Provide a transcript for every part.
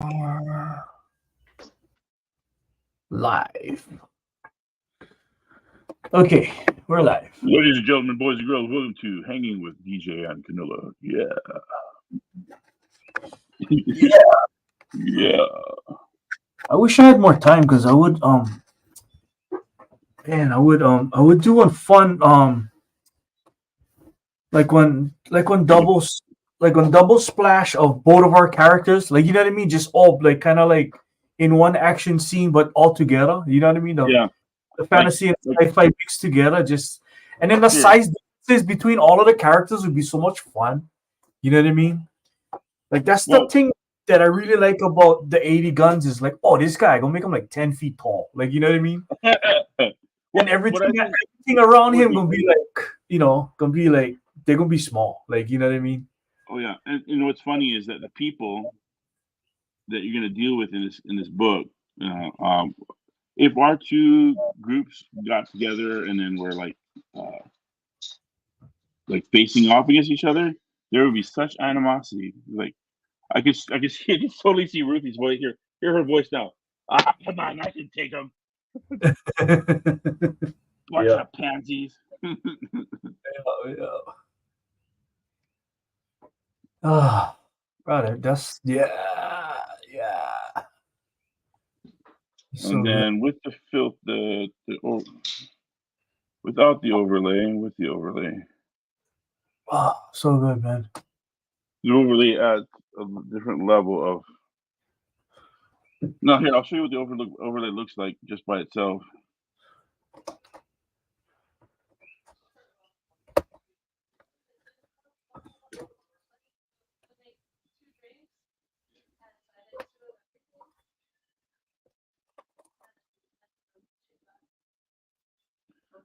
are live. Okay, we're live. Ladies and gentlemen, boys and girls, welcome to Hanging with DJ and Kanila. Yeah. Yeah, Yeah. I wish I had more time because I would do one fun like when double splash of both of our characters, like you know what I mean, just all like kind of like in one action scene but all together. You know what I mean? Yeah. The Like, fantasy and like, sci-fi mixed together, just and then the sure. size differences between all of the characters would be so much fun. You know what I mean? Like that's the Well, thing that I really like about the AD Guns is like, oh, this guy gonna make him like 10 feet tall. Like you know what I mean? And what I think everything around would him be, gonna be like, gonna be like they're gonna be small. Like you know what I mean? oh yeah, and you know what's funny is that the people that you're going to deal with in this book, if our two groups got together and then were like facing off against each other, there would be such animosity. Like I could see, I can totally see Ruthie's voice here. Hear her voice now. Ah, come on, I can take them. Bunch Yeah. of pansies. Yeah. Ah, brother, that's yeah. And So good. then with the filth, without the overlay, and with the overlay, Ah, so good, man. the overlay adds a different level of. Now here, I'll show you what the overlay looks like just by itself.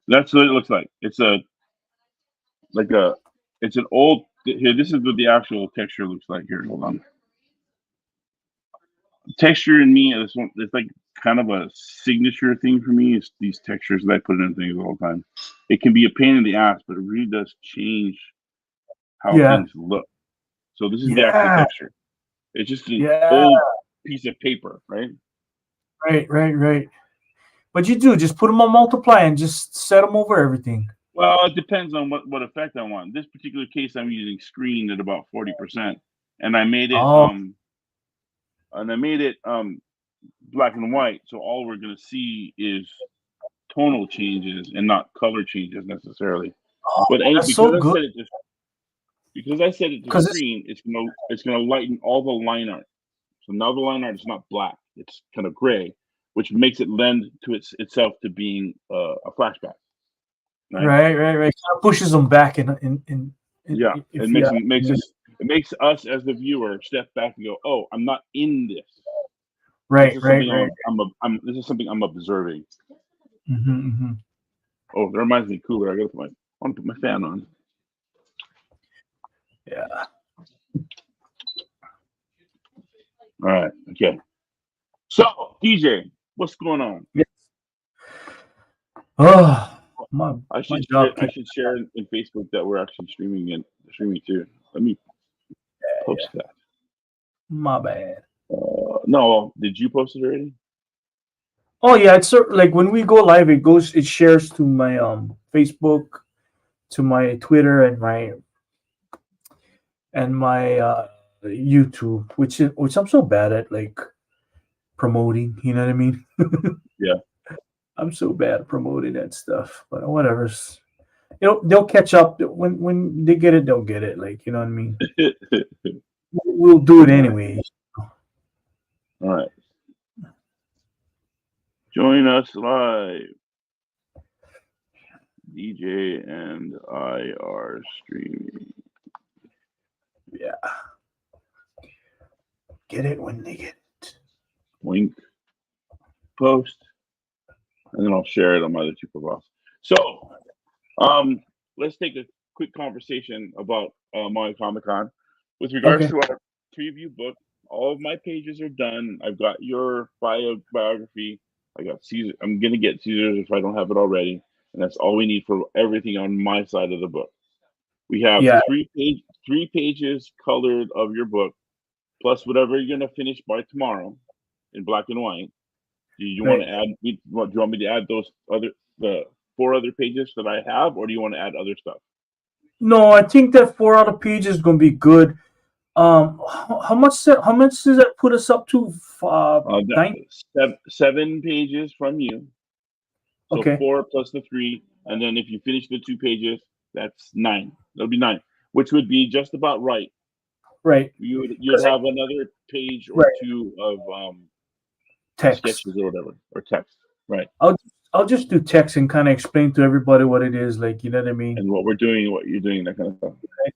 That's what it looks like. It's like a, it's an old. Here, this is what the actual texture looks like. Here, hold on. Texture in me is one. It's like kind of a signature thing for me. Is these textures that I put in things all the time. It can be a pain in the ass, but it really does change how Yeah, things look. So this is the actual yeah, texture. It's just an yeah. old piece of paper, right? Right. But you do just put them on multiply and just set them over everything. Well, it depends on what effect I want. In this particular case, I'm using screen at about 40%, and I made it Oh, black and white. So all we're gonna see is tonal changes and not color changes necessarily. oh, But that's so good because I set it to because it's screen, it's gonna lighten all the line art. So now the line art is not black; it's kind of gray, which makes it lend to itself to being a flashback, right? right. Kind of pushes them back Yeah, it if you it makes us as the viewer step back and go, "Oh, I'm not in this. This right, is right, something right. this is something I'm observing." Hmm. Oh, that reminds me, cooler. I want to put my fan on. Yeah. All right, okay. So, DJ, what's going on? Yes. Oh, my I my should share. job I keep. should share in Facebook that we're actually streaming too. Let me post that. My bad. No, did you post it already? Oh yeah, it's like when we go live, it shares to my Facebook, to my Twitter, and my YouTube, which I'm so bad at like promoting. You know what I mean? Yeah. I'm so bad at promoting that stuff, but whatever. They'll catch up when they get it. They'll get it. Like you know what I mean. We'll do it All right. anyways. All right. Join us live. DJ and I are streaming. Yeah, get it when they get it. Link post, and then I'll share it on my other two profiles. So, let's take a quick conversation about Maui Comic Con. With regards Okay. to our preview book, all of my pages are done. I've got your biography. I got Caesar. I'm gonna get Caesar's if I don't have it already, and that's all we need for everything on my side of the book. We have Yeah. three pages colored of your book, plus whatever you're gonna finish by tomorrow in black and white. Do you Right. want to add? Do you want me to add the 4 other pages that I have, or do you want to add other stuff? No, I think that 4 other pages is gonna be good. How much? How much does that put us up to? Nine. 7 pages from you, so Okay. 4 plus the 3, and then if you finish the 2 pages, that's 9. That'll be 9, which would be just about right. Right. You'd have another page or Right. 2 of Text. sketches or whatever, or text, right? I'll just do text and kind of explain to everybody what it is, like, you know what I mean? And what we're doing, what you're doing, that kind of stuff.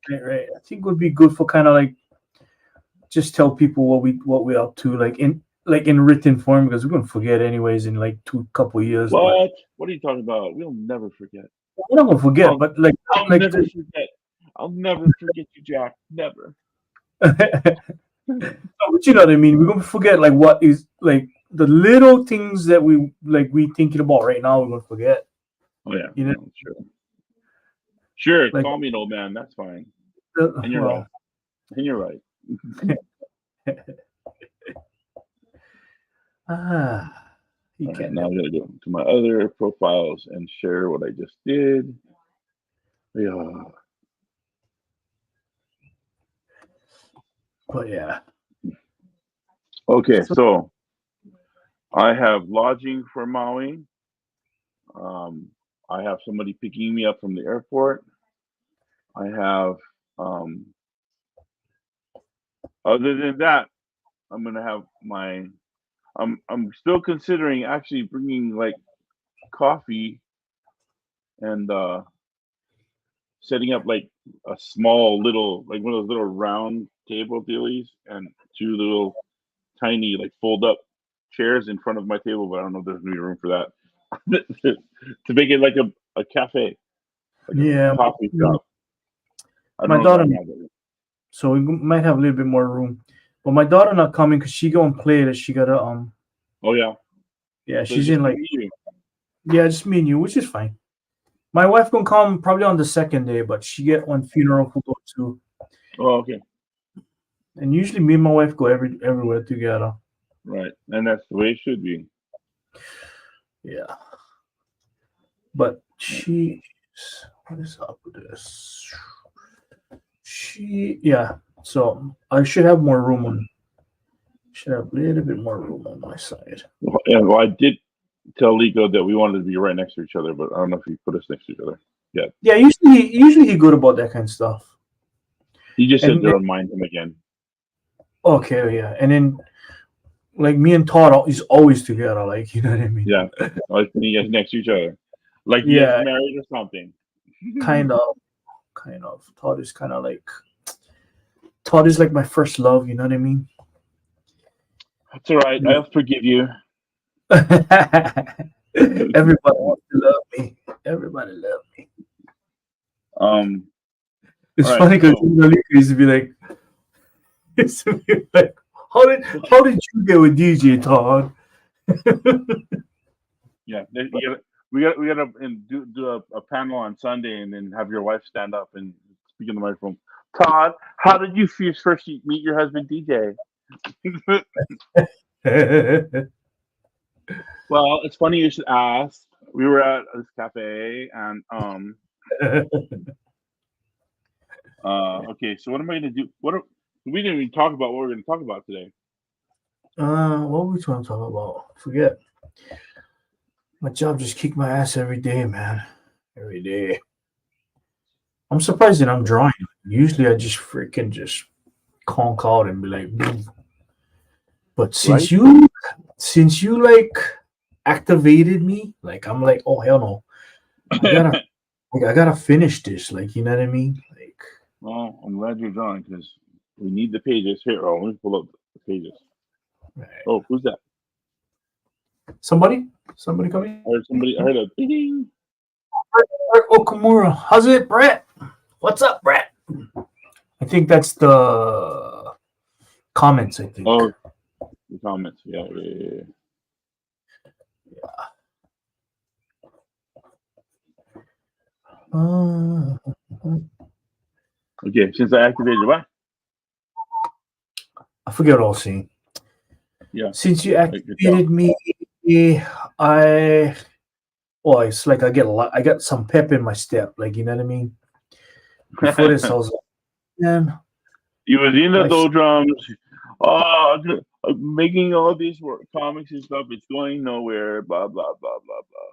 Right. I think it would be good for kind of like just tell people what we're up to, like in written form, because we're gonna forget anyways in like couple years. What? What are you talking about? We'll never forget. We're not gonna forget, but like I'll like never forget. I'll never forget you, Jack. Never. but you know what I mean. We're gonna forget like what is like the little things that we thinking about right now. We're gonna forget. Oh yeah, You know, sure. like, Call me an old man. That's fine. And you're right. And you're right. You Right, can't. now I'm gonna go to my other profiles and share what I just did. Yeah. But yeah. Okay, so I have lodging for Maui. I have somebody picking me up from the airport. I have, other than that, I'm gonna have my. I'm still considering actually bringing like coffee and setting up like a small little, like one of those little round table dealies and 2 little tiny like fold up chairs in front of my table, but I don't know if there's gonna be room for that to make it like a cafe, like Yeah, a coffee shop. my daughter. So we might have a little bit more room, but my daughter not coming because she go and play that she gotta Oh yeah. Yeah, So she's in like. Yeah, just me and you, which is fine. My wife gonna come probably on the second day, but she get one funeral to go to. Oh, okay. And usually me and my wife go everywhere together. Right, and that's the way it should be. Yeah. But what is up with this? So I should have more room should have a little bit more room on my side. Yeah, well, I did tell Lico that we wanted to be right next to each other, but I don't know if he put us next to each other yet. Yeah, usually he good about that kind of stuff. He just said to remind him again. Okay, yeah, and then like me and Todd is always together, like, you know what I mean? Yeah, always putting you guys next to each other, like you guys married or something. Kind of. Todd is like my first love. You know what I mean? That's all right. I'll forgive you. Everybody wants to love me. Everybody love me. It's funny because used to be like, how did you get with DJ Todd? Yeah, we got to do a panel on Sunday, and then have your wife stand up and speak in the microphone. Todd, how did you first meet your husband, DJ? Well, it's funny you should ask. We were at this cafe, and okay. So what am I going to do? We didn't even talk about what we're going to talk about today. What were we trying to talk about? Forget. My job just kicked my ass every day, man. Every day. I'm surprised that I'm drawing. Usually I just freaking just conk out and be like, move. But since you like activated me, like I'm like, oh hell no. I gotta finish this. Like, you know what I mean? Like, well, I'm glad you're drawing because we need the pages. Here, let me pull up the pages. Right. Oh, who's that? Somebody coming? I heard a ding. Brett Okamura. How's it, Brett? What's up, Brett? I think that's the comments, I think. Oh, the comments. Yeah. Okay, since I activated what? I forget what I was saying. Yeah. Since you Like activated me, I it's like I got some pep in my step. Like you know what I mean. Before this, I was like, man, You was in the life's doldrums. Oh, making all these comics and stuff. It's going nowhere. Blah blah blah blah blah.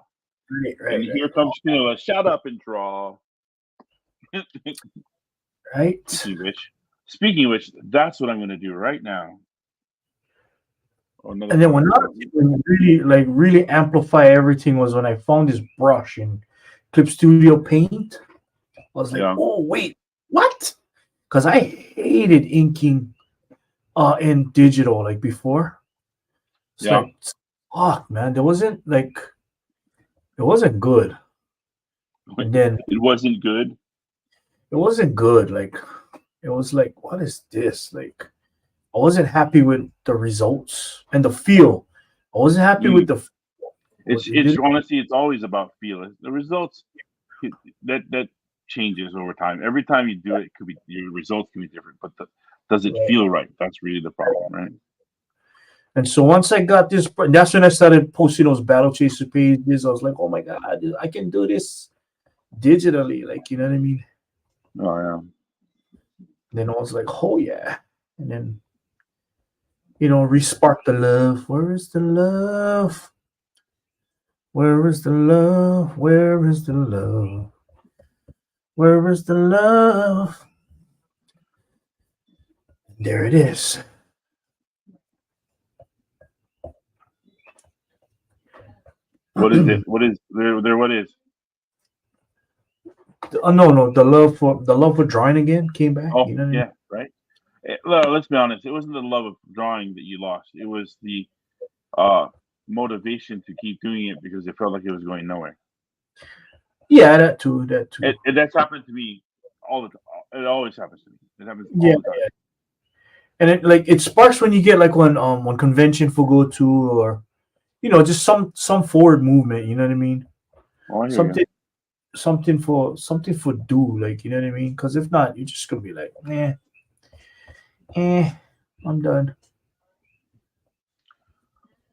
right, And right, here comes Kanila. Shut up and draw. right. Speaking of which, that's what I'm going to do right now. And then when really amplify everything was when I found this brush in Clip Studio Paint. I was like, Yeah. oh wait, what? Because I hated inking in digital like before. It's Yeah. like fuck man, it wasn't good. And then It wasn't good. it wasn't good. Like it was like, what is this? Like I wasn't happy with the results and the feel. I wasn't happy with the what they It's did. honestly, it's always about feeling. The results that changes over time. Every time you do it, could be your results can be different, but does it Right. feel right? That's really the problem, right? And so once I got this, that's when I started posting those battle chaser pages. I was like, oh my god, I can do this digitally. Like you know what I mean? Oh yeah. Then I was like, oh yeah. And then respark the love. Where is the love? Where is the love? Where is the love? Where is the love? There it is. What is it? What is there? What is? No, the love for drawing again came back. Oh You know what I mean? yeah, right. Well, let's be honest. It wasn't the love of drawing that you lost. It was the uh motivation to keep doing it because it felt like it was going nowhere. Yeah, that too. That too. That's happened to me all the time. It always happens to me. It happens Yeah, all the time. yeah. And it sparks when you get like one convention for go to, or just some forward movement. You know what I mean? Oh, I hear you. Something for do, like you know what I mean? Because if not, you're just gonna be like, I'm done.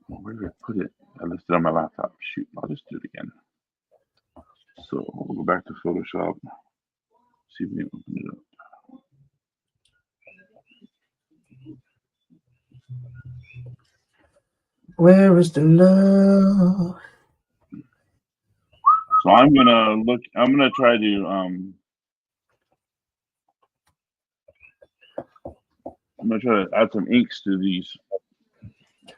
Where did I put it? I listed it on my laptop. Shoot, I'll just do it again. So we'll go back to Photoshop. See if we can open it up. Where is the love? So I'm gonna try to I'm gonna try to add some inks to these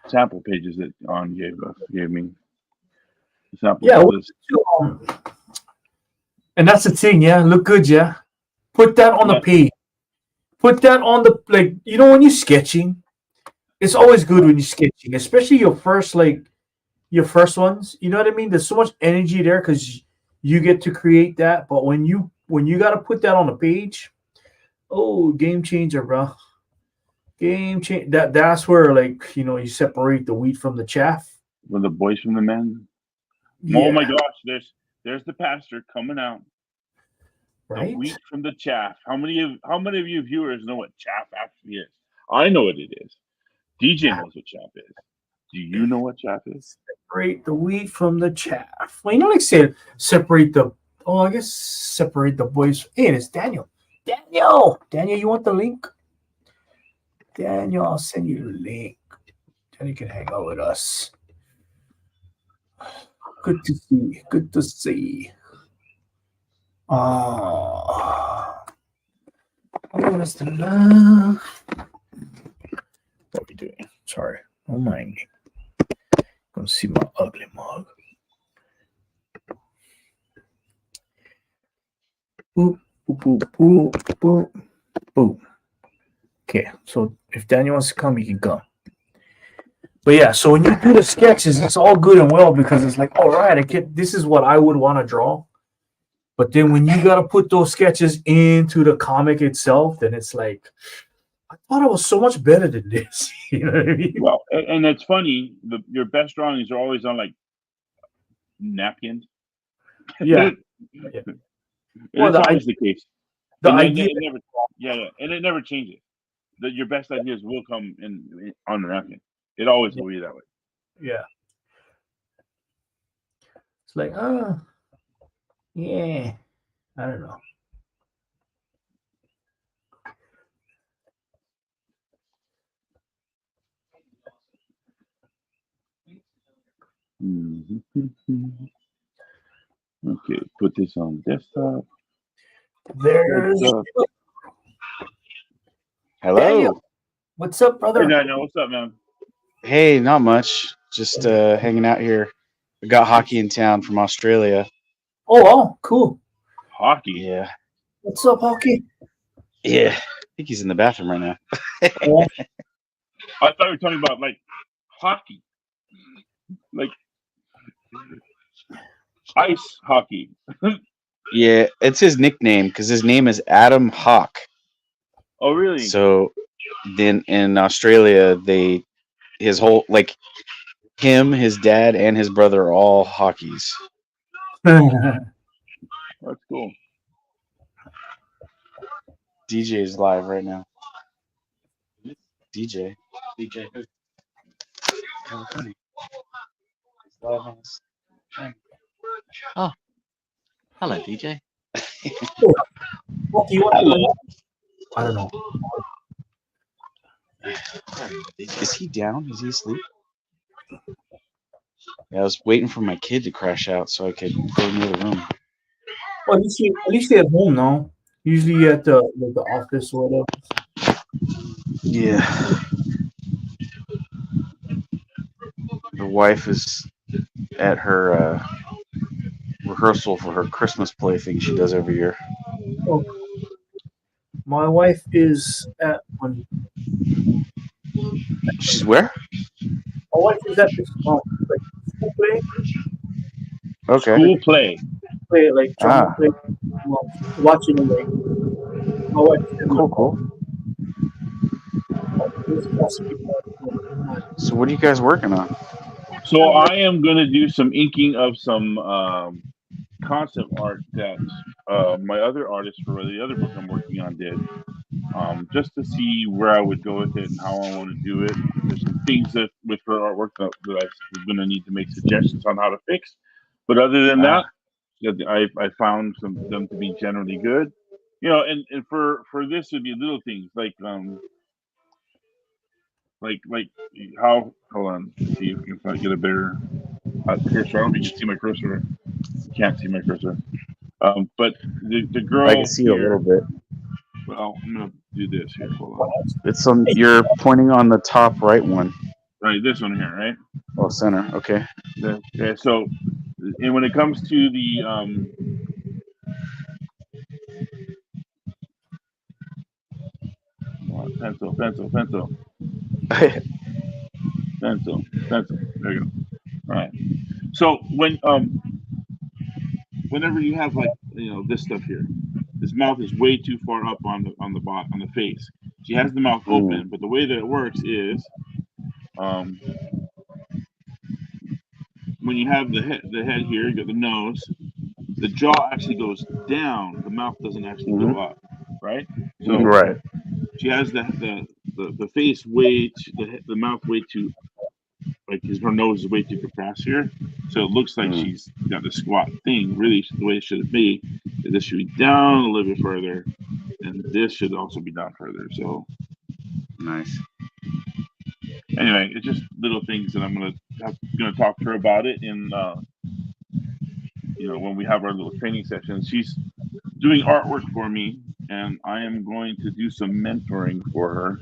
sample pages that On gave me. The sample Yeah, list. and that's the thing. Yeah, look good. Yeah, put that on the Yeah. page. Put that on the when you're sketching. It's always good when you're sketching, especially your first ones. You know what I mean? There's so much energy there because you get to create that. But when you got to put that on the page, oh, game changer, bro. Game change. That's where you separate the wheat from the chaff. With the boys from the men. Oh my Yeah. gosh, there's the pastor coming out. The Right. wheat from the chaff. How many of you viewers know what chaff actually is? I know what it is. DJ knows what chaff is. Do you know what chaff is? Separate the wheat from the chaff. Well, like said, separate the. Oh, I guess separate the boys. Hey, it's Daniel. Daniel, you want the link? Daniel, I'll send you the link. Then you can hang out with us. Good to see. Good to see. What is the love? What are we doing? Sorry. Don't mind me. Gonna see my ugly mug. Boop, boop, boop, boop, boop, boop. Okay, so if Daniel wants to come, he can come. But yeah, so when you do the sketches, it's all good and well because it's like, all right, this is what I would want to draw. But then when you got to put those sketches into the comic itself, then it's like, I thought it was so much better than this. You know what I mean? Well, and it's funny. Your best drawings are always on like napkins. Yeah. Well, it's always the case. The And idea. it never, yeah, and it never changes. your best ideas will come in on the napkin. It always will be that way. Yeah. It's like, yeah, I don't know. Okay, put this on desktop. There's Hello. Daniel. What's up, brother? Hey, Daniel, what's up, man? Hey, not much. Just hanging out here. We got hockey in town from Australia. Oh, cool. Hockey. Yeah. What's up, hockey? Yeah. I think he's in the bathroom right now. Oh, I thought you were talking about like hockey, like ice hockey. Yeah, it's his nickname because his name is Adam Hawk. Oh, really? So then in Australia, his whole like him, his dad, and his brother are all hockeys. That's cool. DJ is live right now. DJ. California. He's live on his thing. Oh, hello, DJ. What do you want? I don't know. Is he down? Is he asleep? Yeah, I was waiting for my kid to crash out so I could go in the other room. Well, at least they're at home now. Usually at the office or whatever. Yeah. Her wife is at her rehearsal for her Christmas play thing she does every year. Oh. My wife is at one. She's where? My wife is at this like school play. Okay. School play. Play like drama Ah. play. Well, watching it like my wife. Cool. So what are you guys working on? So I am going to do some inking of some concept art that my other artist for the other book I'm working on did, just to see where I would go with it and how I want to do it. There's some things that with her artwork that I'm going to need to make suggestions on how to fix. But other than that, I found them to be generally good. You know, and for this would be little things like how, hold on, see if I get a better cursor. I don't know if you can see my cursor. Can't see my cursor. But the girl I can see here, a little bit. well, I'm gonna do this here. Hold on. It's on. You're pointing on the top right one. Right, this one here, right? Oh, center. Okay. Okay. So, and when it comes to the pencil. There you go. All right. So whenever you have like this stuff here, this mouth is way too far up on the face. She has the mouth open, but the way that it works is when you have the head here, you got the nose. The jaw actually goes down. The mouth doesn't actually go up, right? So right. she has the face way the mouth way too, like her nose is way too compressed here. So it looks like she's got the squat thing. Really, the way it should be, this should be down a little bit further, and this should also be down further. So nice. Anyway, it's just little things that I'm gonna talk to her about it in when we have our little training sessions. She's doing artwork for me, and I am going to do some mentoring for her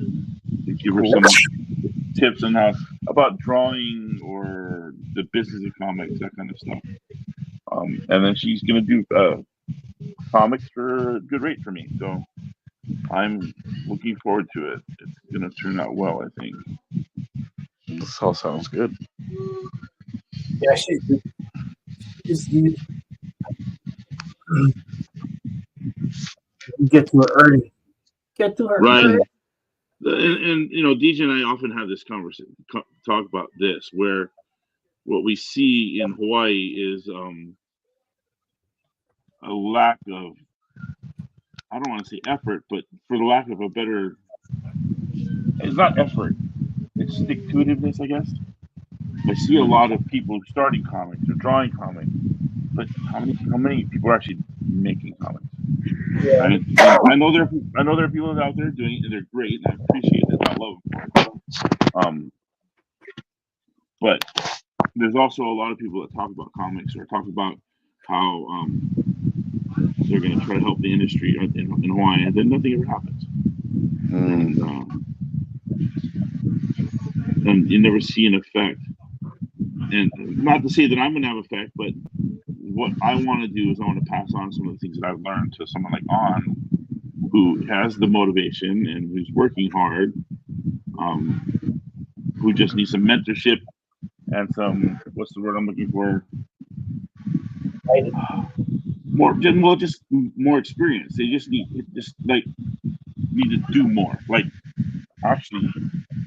to give her some tips on how about drawing or the business of comics, that kind of stuff. And then she's gonna do comics for a good rate for me. So I'm looking forward to it. It's gonna turn out well, I think. This all sounds good. Yeah, she's good. Get to her early. Get to her right. early. And DJ and I often have this conversation, talk about this, where what we see in Hawaii is a lack of, I don't want to say effort, but for the lack of a better it's not effort, it's stick to itiveness, I guess. I see a lot of people starting comics or drawing comics, but how many people are actually making comics? Yeah. And I know there are people out there doing it, and they're great, and I appreciate it. I love them. But there's also a lot of people that talk about comics or talk about how they're going to try to help the industry in Hawaii, and then nothing ever happens. And you never see an effect. And not to say that I'm going to have effect, but what I want to do is I want to pass on some of the things that I've learned to someone like On, who has the motivation and who's working hard, who just needs some mentorship and some, what's the word I'm looking for? Just more experience. They just need to do more. Like actually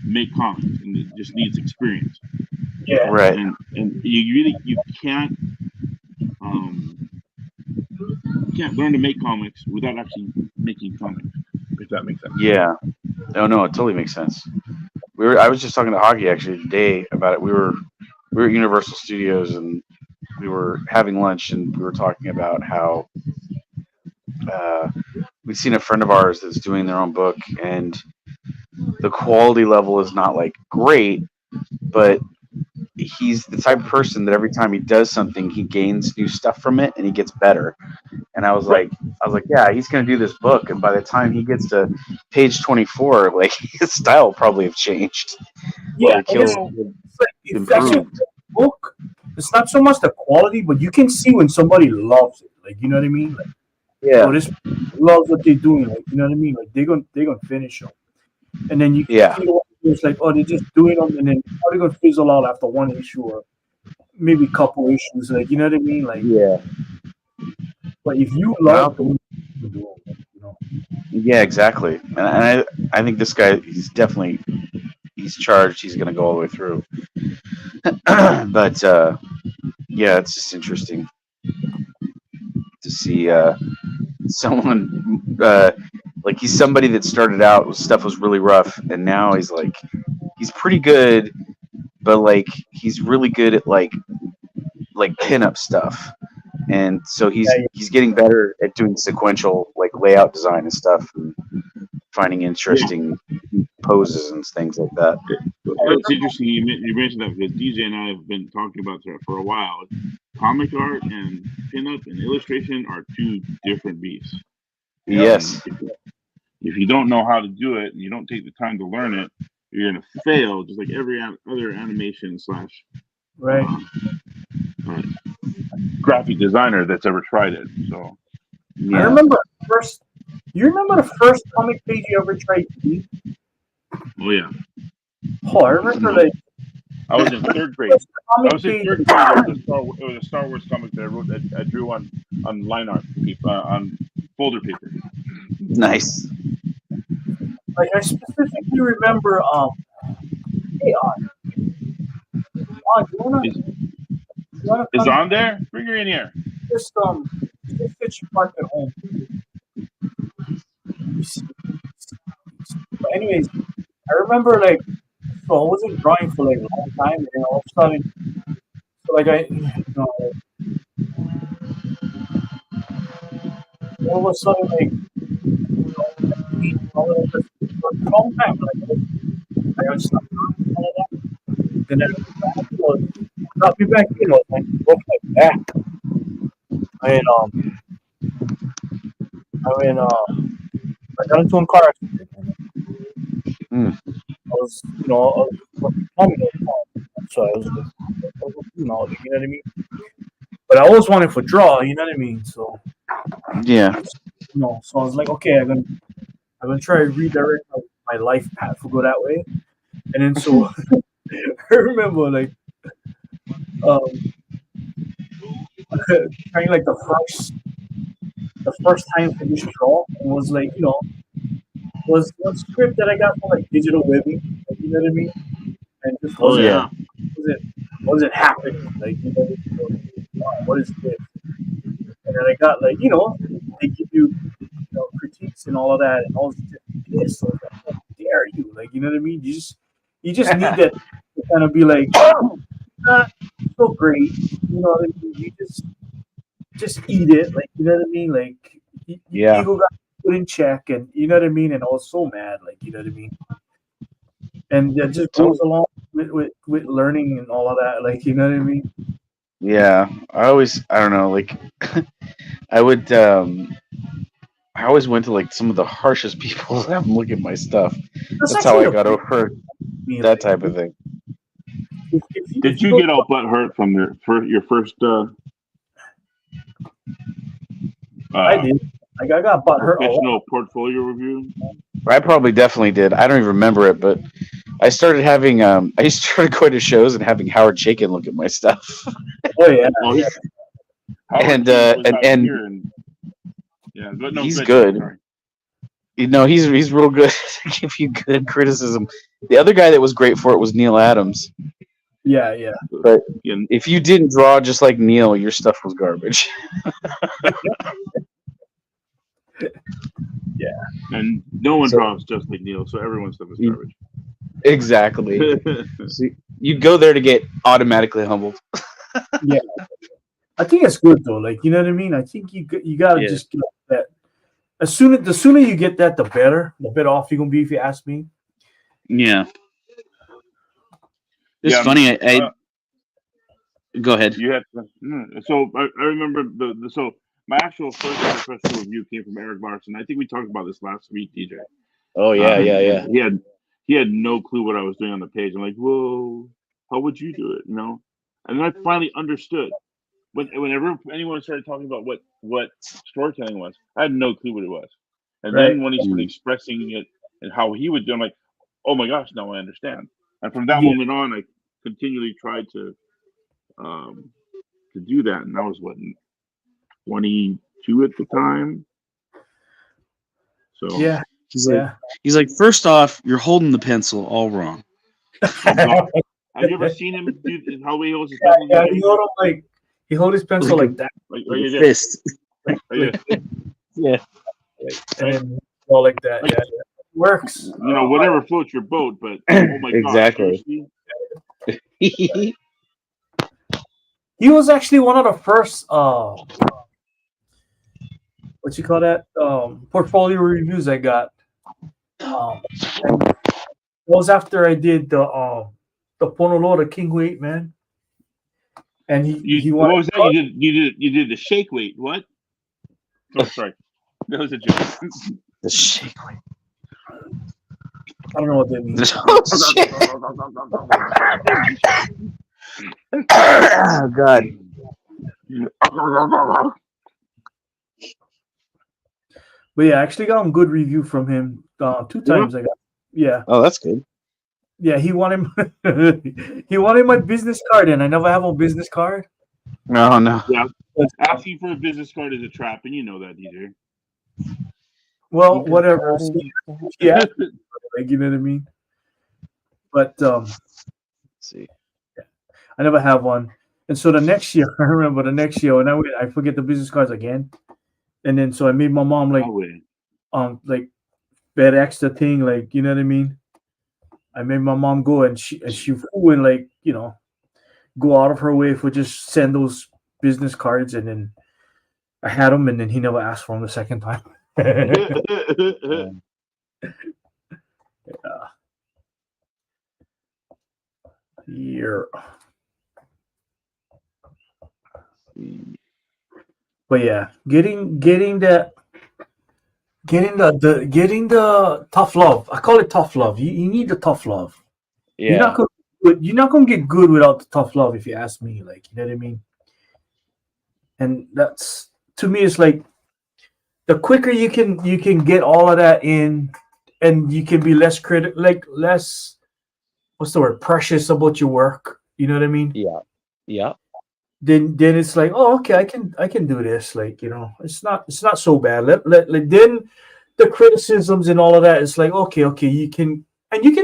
make comics, and it just needs experience. Yeah. Right. And you can't learn to make comics without actually making comics. If that makes sense. Yeah. No, it totally makes sense. I was just talking to Augie actually today about it. We were at Universal Studios and we were having lunch and we were talking about how we'd seen a friend of ours that's doing their own book, and the quality level is not like great, but he's the type of person that every time he does something, he gains new stuff from it and he gets better. And I was like, yeah, he's going to do this book, and by the time he gets to page 24, like his style will probably have changed. Yeah, Like, it's actually a book. It's not so much the quality, but you can see when somebody loves it. Like, you know what I mean? Like, yeah, this loves what they're doing. Like, you know what I mean? Like, they're gonna finish them, and then you can see it's like, oh, they're just doing them, and then they're gonna fizzle out after one issue or maybe a couple issues. Like, you know what I mean? Like, yeah. But if you love doing it, you know. Yeah, exactly. And I think this guy, he's charged. He's going to go all the way through. But yeah, it's just interesting to see someone like he's somebody that started out stuff was really rough, and now he's pretty good, but like he's really good at like pinup stuff. And so he's getting better at doing sequential like layout design and stuff, and finding interesting poses and things like that. It's interesting you mentioned that because DJ and I have been talking about that for a while. Comic art and pinup and illustration are two different beasts. Yes. If you don't know how to do it and you don't take the time to learn it, you're gonna fail, just like every other animation / graphic designer that's ever tried it. So I remember you remember the first comic page you ever tried to do? Oh yeah. Oh, I remember I was in third grade. It was a Star Wars comic that I drew on line art paper, on folder paper. Nice. Like I specifically remember hey is on there? Bring her in here. Just sit you park at home. But anyways, I remember so I wasn't drawing for a long time, and then all of a sudden, all of a sudden, for a long time, I got stuck on all that. Then I got me back, and broke my back. I got into a car accident. I was so I was, you know what I mean? But I always wanted to draw, you know what I mean? So yeah, so I was like, okay, I'm gonna try to redirect my life path to go that way. And then so I remember trying the first time for this draw was was one script that I got from Digital Webbing, you know what I mean? And just wasn't happening. What is this? And then I got they give you critiques and all of that, and all this. So I was like, oh, dare you? Like, you know what I mean? You just need that to kind of be like, not so great. You know what I mean? You just eat it. Like, you know what I mean? Like, Yeah. ego got put in check, and you know what I mean? And I was so mad. Like, you know what I mean? And it just goes along with learning and all of that. Like, you know what I mean? Yeah. I don't know, like I would I always went to like some of the harshest people to have them look at my stuff. That's how I got over that type of thing. Did you get all butt hurt from your first? I did. Like, I got butt hurt. Professional portfolio review. I probably definitely did. I don't even remember it, but I started having I started going to shows and having Howard Chaykin look at my stuff. Oh yeah. Oh, yeah. And yeah, he's good. You know, he's real good to give you good criticism. The other guy that was great for it was Neil Adams. Yeah. But if you didn't draw just like Neil, your stuff was garbage. Yeah. And no one draws just like Neil, so everyone's stuff is garbage. Exactly. So you go there to get automatically humbled. Yeah. I think it's good though. Like, you know what I mean? I think you gotta just get that. The sooner you get that, the better. The better off you're gonna be, if you ask me. Yeah. It's funny. I go ahead. You had so I remember so my actual first professional review came from Eric Larson. I think we talked about this last week, DJ. Oh yeah. He had no clue what I was doing on the page. I'm like, whoa, how would you do it? You know? And then I finally understood. Whenever anyone started talking about what storytelling was, I had no clue what it was. And then when he started expressing it and how he would do it, I'm like, oh my gosh, now I understand. And from that moment on, I continually tried to do that. And I was 22 at the time. So yeah, he's like, first off, you're holding the pencil all wrong. Have you ever seen him do how he holds his pencil? Yeah, he holds his pencil like that. Like fist. Yeah. And then all like that. Yeah. It works. You know, whatever floats your boat, but oh my exactly. gosh. He was actually one of the first what you call that? Portfolio reviews I got. And it was after I did the Ponolo, the King Weight, man. And he what was that? You did the shake weight. What? Oh, sorry. That was a joke. The shake weight. I don't know what that means. Oh God. But yeah, I actually got a good review from him 2 times. I got. Yeah. Oh, that's good. Yeah, he wanted my business card, and I never have a business card. No. Yeah. Asking for a business card is a trap, and you know that, DJ. Well, whatever. Yeah, like, you know what I mean. But let's see. I never have one, and so the next year, I remember the next year, and I forget the business cards again, and then so I made my mom like FedEx the thing, like, you know what I mean. I made my mom go, and she would, like, you know, go out of her way for just send those business cards, and then I had them, and then he never asked for them the second time. Yeah. But yeah, getting the tough love. I call it tough love. You need the tough love. Yeah. You're not gonna get good without the tough love, if you ask me. Like, you know what I mean? And that's, to me, it's like the quicker you can get all of that in, and you can be less less, what's the word, precious about your work. You know what I mean? Yeah. Then it's like, oh, okay, I can do this. Like, you know, it's not so bad. Then the criticisms and all of that, it's like, okay, you can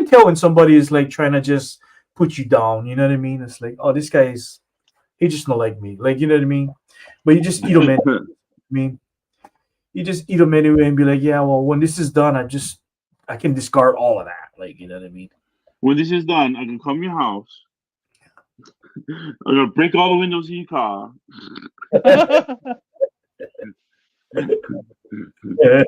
tell when somebody is like trying to just put you down. You know what I mean? It's like, oh, this guy's, he just not like me. Like, you know what I mean? But you just eat them anyway. You just eat them anyway and be like, yeah, well, when this is done, I can discard all of that. Like, you know what I mean? When this is done, I can come to your house. I'm gonna break all the windows in your car. Yeah.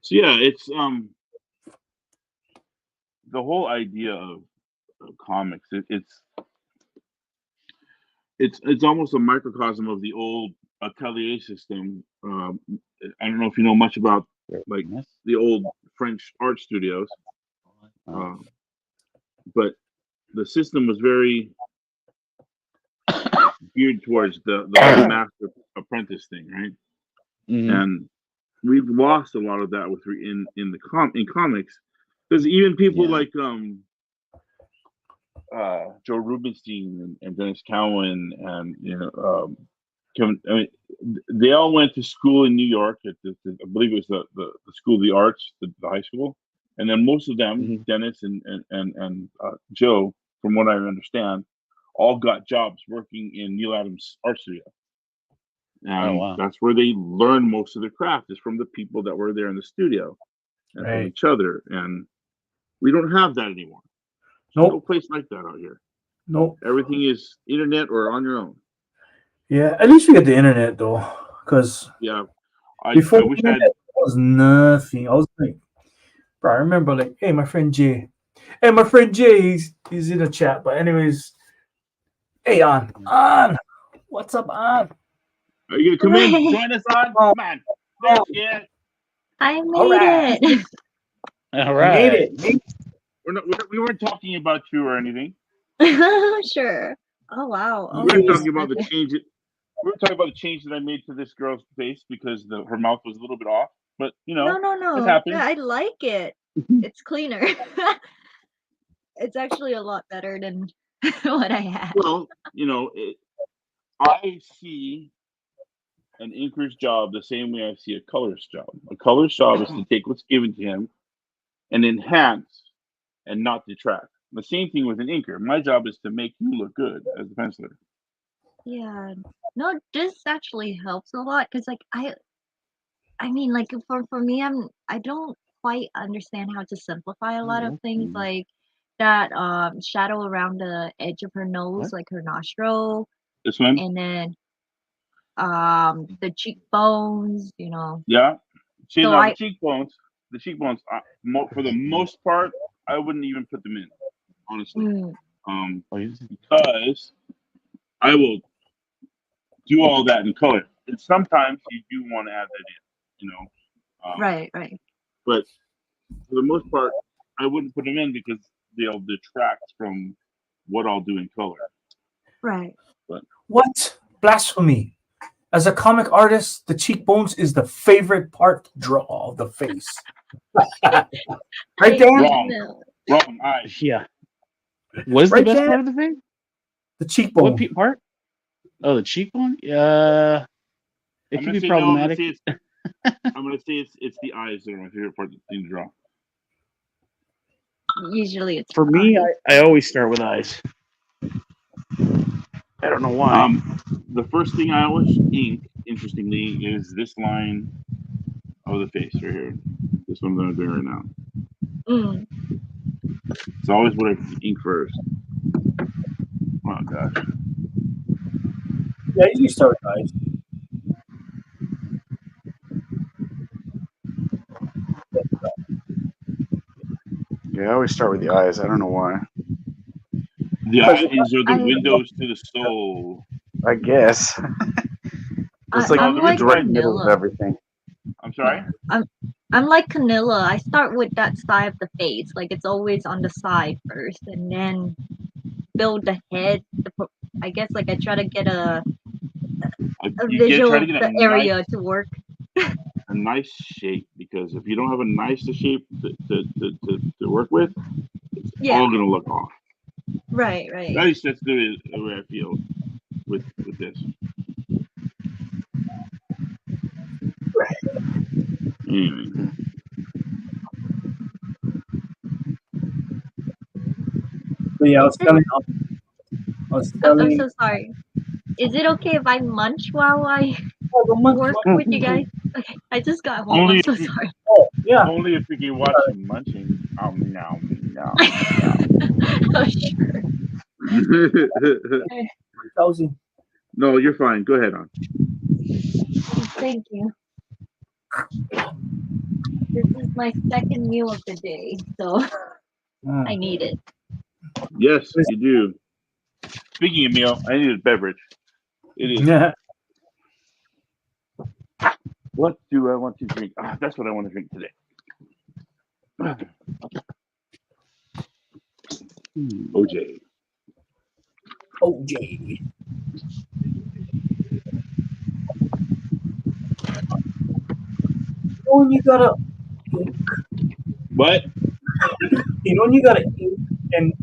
So yeah, it's the whole idea of comics. It's almost a microcosm of the old atelier system. I don't know if you know much about like the old French art studios, but the system was very geared towards the master apprentice thing, right? And we've lost a lot of that with in comics, because even people like Joe Rubenstein and Dennis Cowan and Kevin, I mean, they all went to school in New York at I believe it was the School of the Arts, the high school, and then most of them, Dennis and Joe, from what I understand, all got jobs working in Neil Adams' art studio. And that's where they learned most of their craft, is from the people that were there in the studio and from each other. And we don't have that anymore. Nope. No place like that out here. Nope. Everything is internet or on your own. Yeah, at least we get the internet though, because before wish internet, there was nothing. I was like, bro, I remember like, hey, my friend Jay, he's in the chat. But anyways, hey, on, what's up, on? Are you gonna come in? Join us on? Come on. Yeah. I made it. All right. We weren't talking about you or anything. Sure. Oh wow. We were talking about the change. We were talking about the change that I made to this girl's face because her mouth was a little bit off. But No. it happens. Yeah, I like it. It's cleaner. It's actually a lot better than what I had. Well, I see an inker's job the same way I see a colorist's job. A colorist's job is to take what's given to him and enhance and not detract. The same thing with an inker. My job is to make you look good as a penciler. Yeah. No, this actually helps a lot because like I mean like for me I don't quite understand how to simplify a lot of things like that shadow around the edge of her nose, like her nostril. This one? And then the cheekbones, Yeah. See, So now the cheekbones, for the most part, I wouldn't even put them in, honestly. Because I will do all that in color. And sometimes you do want to add that in, Right. But for the most part, I wouldn't put them in because they'll detract from what I'll do in color. Right. But what? Blasphemy. As a comic artist, the cheekbones is the favorite part to draw of the face. Right there? Wrong eyes. Yeah. What's the best part of the face? The cheekbone. What part? Oh, the cheekbone? It can be problematic. I'm gonna say it's the eyes that are my favorite part to draw. Usually it's for me. I always start with eyes. I don't know why. The first thing I always ink, interestingly, is this line of the face right here. This one that I'm doing right now. It's always what I ink first. Oh gosh. Yeah, you start with eyes. Yeah, I always start with the eyes. I don't know why. The eyes are the windows to the soul. I guess. It's like it's right in the middle of everything. I'm sorry? I'm like Kanila. I start with that side of the face. Like it's always on the side first and then build the head. I guess like I try to get a visual of the area to work. A nice shape, because if you don't have a nice shape to work with, it's all gonna look off. Right. At least that's the way I feel with this. Right. Anyway. But yeah, I was telling. I'm so sorry. Is it okay if I munch while I work with you guys. Okay, I just got home. Only I'm so if you- sorry. Oh, yeah. Only if we can watch you munching. No. Oh, sure. 1,000. No, you're fine. Go ahead on. Thank you. This is my second meal of the day, so I need it. Yes, you do. Speaking of meal, I need a beverage. It is. Yeah. What do I want to drink? That's what I want to drink today. OJ. OJ. Oh, you gotta. What? You know, you gotta ink, and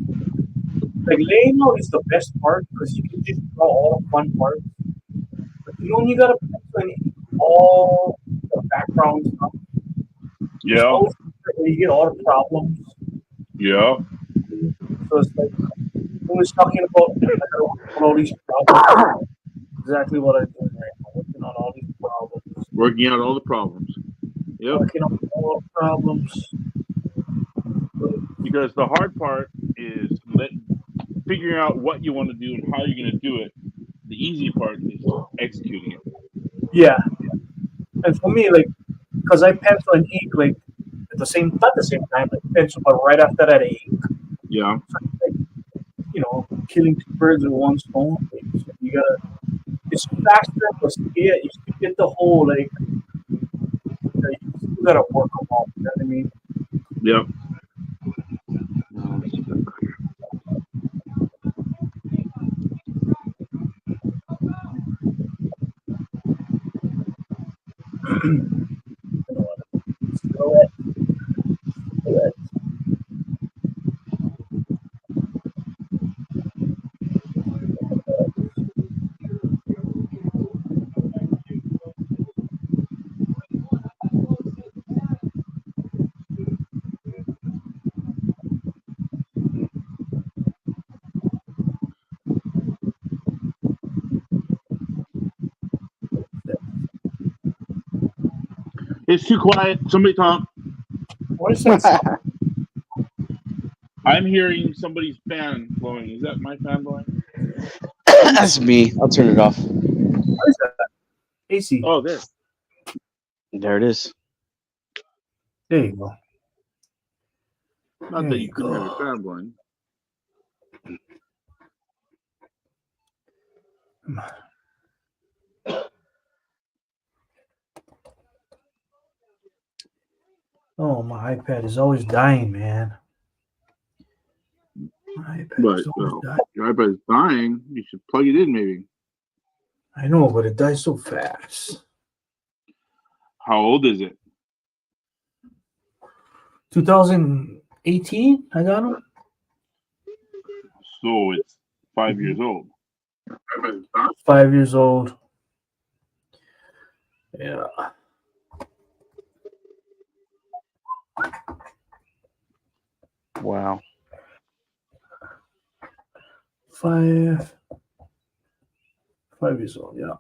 like laying out is the best part because you can just draw all the fun parts. But you know, you gotta pencil and ink all the background stuff. It's Yeah. always where you get all the problems. Yeah. So it's like when was talking about all these problems. Exactly what I'm doing right now. Working on all these problems. Working out all the problems. Yep. Working on all the problems. Because the hard part is figuring out what you want to do and how you're going to do it. The easy part is executing it. Yeah. And for me, like, because I pencil and ink, like, at the same, not the same time, like pencil, but right after that, I ink. Yeah. So, like, you know, killing two birds with one stone. Like, so you gotta, it's faster, but yeah, you still get the whole, like, you still gotta work them all. You know what I mean? Yep. It's too quiet. Somebody talk. What is that sound? I'm hearing somebody's fan blowing. Is that my fan blowing? That's me. I'll turn it off. What is that? AC. Oh, there. There it is. There you go. Not There that you you couldn't have go. a fan blowing. Oh, my iPad is always dying, man. My iPad But is always dying. your iPad's dying. You should plug it in, maybe. I know, but it dies so fast. How old is it? 2018, I got him. So it's 5 years old. 5 years old. Yeah. Wow. 5 years old, yeah.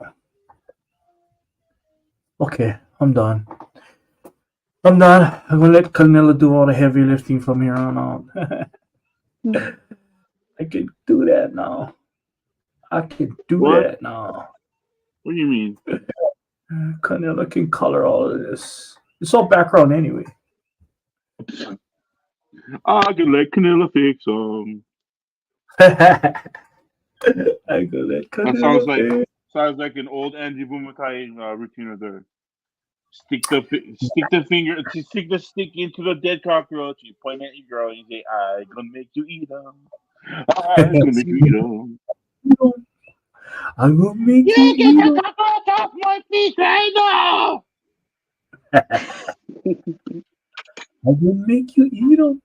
Okay, I'm done. I'm gonna let Kanila do all the heavy lifting from here on out. I can do that now. I can do What? that now. What do you mean? Kanila can color all of this. It's all background anyway. I can let Kanila fix them. I can let That Kanila sounds like an old Andy Bumatai routine of theirs. Stick the stick into the dead cockroach. You point at your girl and you say, "I gonna make you eat them. I gonna make you eat them." I'm gonna make You you get eat the cockroach off my feet right now! I'm gonna make you eat them.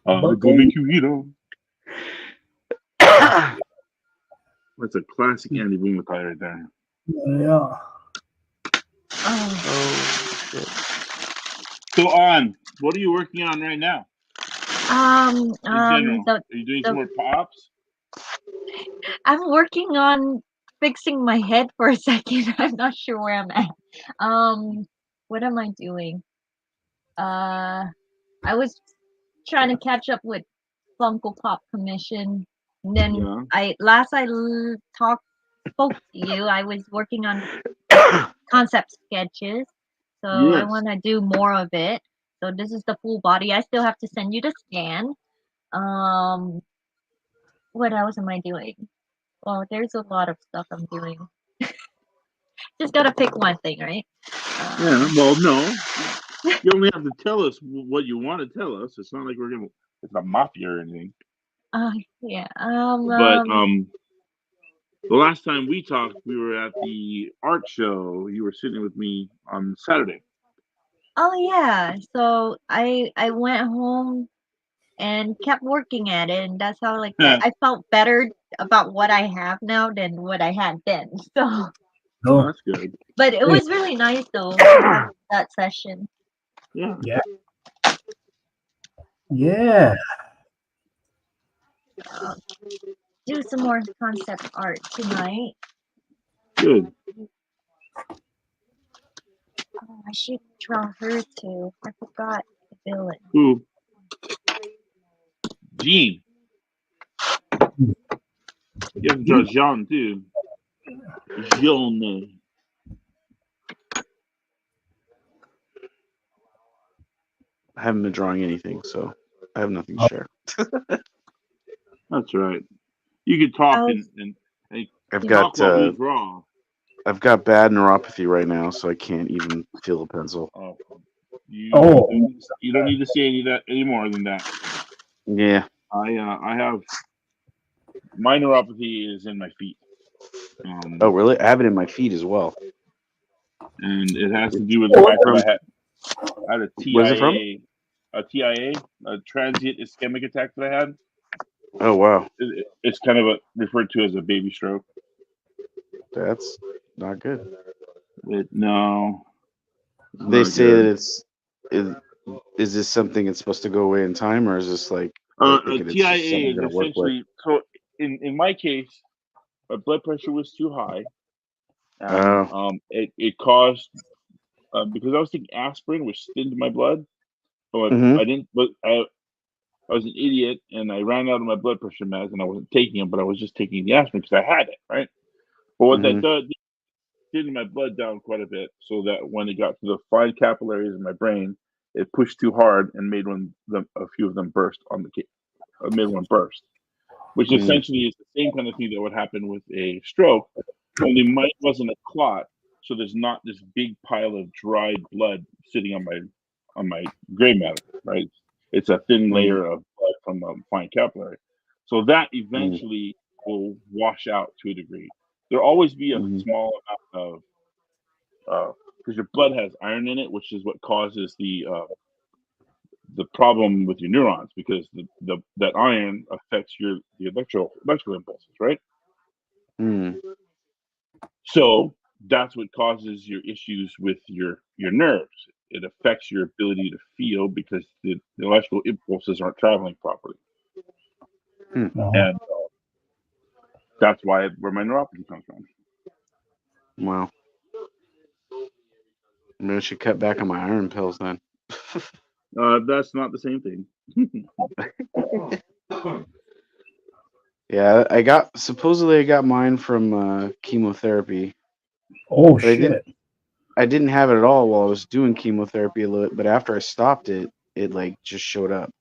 I'm gonna make you eat them. That's a classic Andy Bumatai right there. Yeah. Oh, shit. So, what are you working on right now? In general, are you doing some more pops? I'm working on fixing my head for a second. I'm not sure where I'm at. What am I doing? I was trying to catch up with Funko Pop Commission. And then Yeah. spoke to you. I was working on concept sketches, so I Yes. want to do more of it. So this is the full body. I still have to send you the scan. What else am I doing? Well, there's a lot of stuff I'm doing. Just gotta pick one thing, right? Yeah. Well, no. You only have to tell us what you want to tell us. It's not like it's a mafia or anything. Yeah. But the last time we talked, we were at the art show. You were sitting with me on Saturday. Oh yeah. So I went home and kept working at it, and that's how like I felt better about what I have now than what I had then. So, Oh, that's good. but it was really nice though to have that session. Yeah. Yeah. Yeah. Do some more concept art tonight. Good. Oh, I should draw her too. I forgot the villain. Who? Jean. You have to draw Jean too. Jean. I haven't been drawing anything, so I have nothing to share. That's right. You could talk and I've talk got while we draw. I've got bad neuropathy right now, so I can't even feel a pencil. Oh. You don't need to say any more than that. Yeah. I have my neuropathy is in my feet. Oh, really? I have it in my feet as well. And it has to do with the fact that I had a Where's it from? TIA, a transient ischemic attack that I had. Oh, wow. It's kind of referred to as a baby stroke. That's not good. No. They say that is this something that's supposed to go away in time, or is this like TIA is essentially so in my case, my blood pressure was too high, and it caused because I was taking aspirin, which thinned my blood, but I didn't. But I was an idiot, and I ran out of my blood pressure meds, and I wasn't taking them, but I was just taking the aspirin because I had it, right? But what that does, thinned my blood down quite a bit, so that when it got to the fine capillaries in my brain, it pushed too hard and made a few of them burst on the cake. Made one burst, which essentially is the same kind of thing that would happen with a stroke, only mine wasn't a clot, so there's not this big pile of dried blood sitting on my gray matter, right? It's a thin layer of blood from the fine capillary, so that eventually will wash out to a degree. There'll always be a small amount of because your blood has iron in it, which is what causes the problem with your neurons, because that iron affects the electrical impulses, right? So that's what causes your issues with your nerves. It affects your ability to feel because the electrical impulses aren't traveling properly, and that's where my neuropathy comes from. Wow. Maybe I should cut back on my iron pills then. That's not the same thing. Yeah, supposedly I got mine from chemotherapy. Oh, but shit. I didn't have it at all while I was doing chemotherapy a little bit, but after I stopped it like just showed up.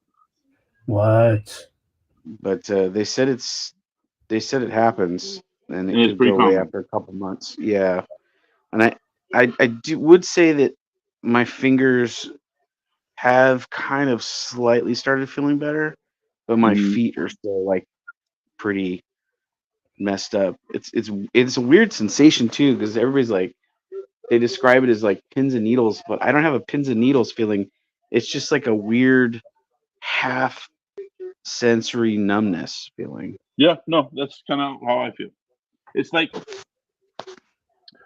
What? But they said it happens and it it's could pretty go away common. after a couple months. Yeah. And I would say that my fingers have kind of slightly started feeling better, but my feet are still like pretty messed up. It's a weird sensation too, because everybody's like, they describe it as like pins and needles, but I don't have a pins and needles feeling. It's just like a weird half sensory numbness feeling. Yeah, no, that's kind of how I feel. It's like,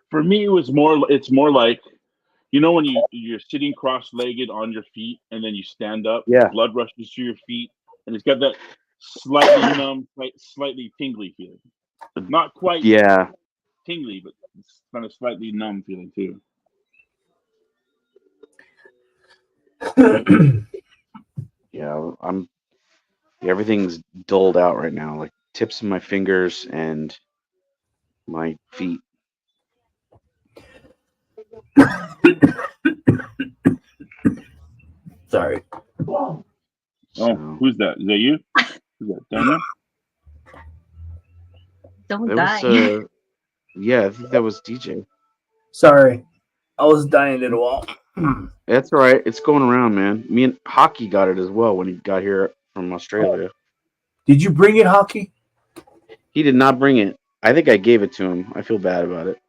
for me, it's more like, when you're sitting cross-legged on your feet and then you stand up, Yeah. blood rushes to your feet, and it's got that slightly numb, slightly tingly feeling. Not quite. Yeah. tingly, but it's kind of slightly numb feeling too. Yeah, everything's dulled out right now, like tips of my fingers and my feet. Sorry. Oh, So, who's that? Is that you? Who's that? Daniel? Don't that die. was yeah, I think that was DJ. Sorry. I was dying a little while. That's all right. It's going around, man. Me and Hockey got it as well when he got here from Australia. Did you bring it, Hockey? He did not bring it. I think I gave it to him. I feel bad about it.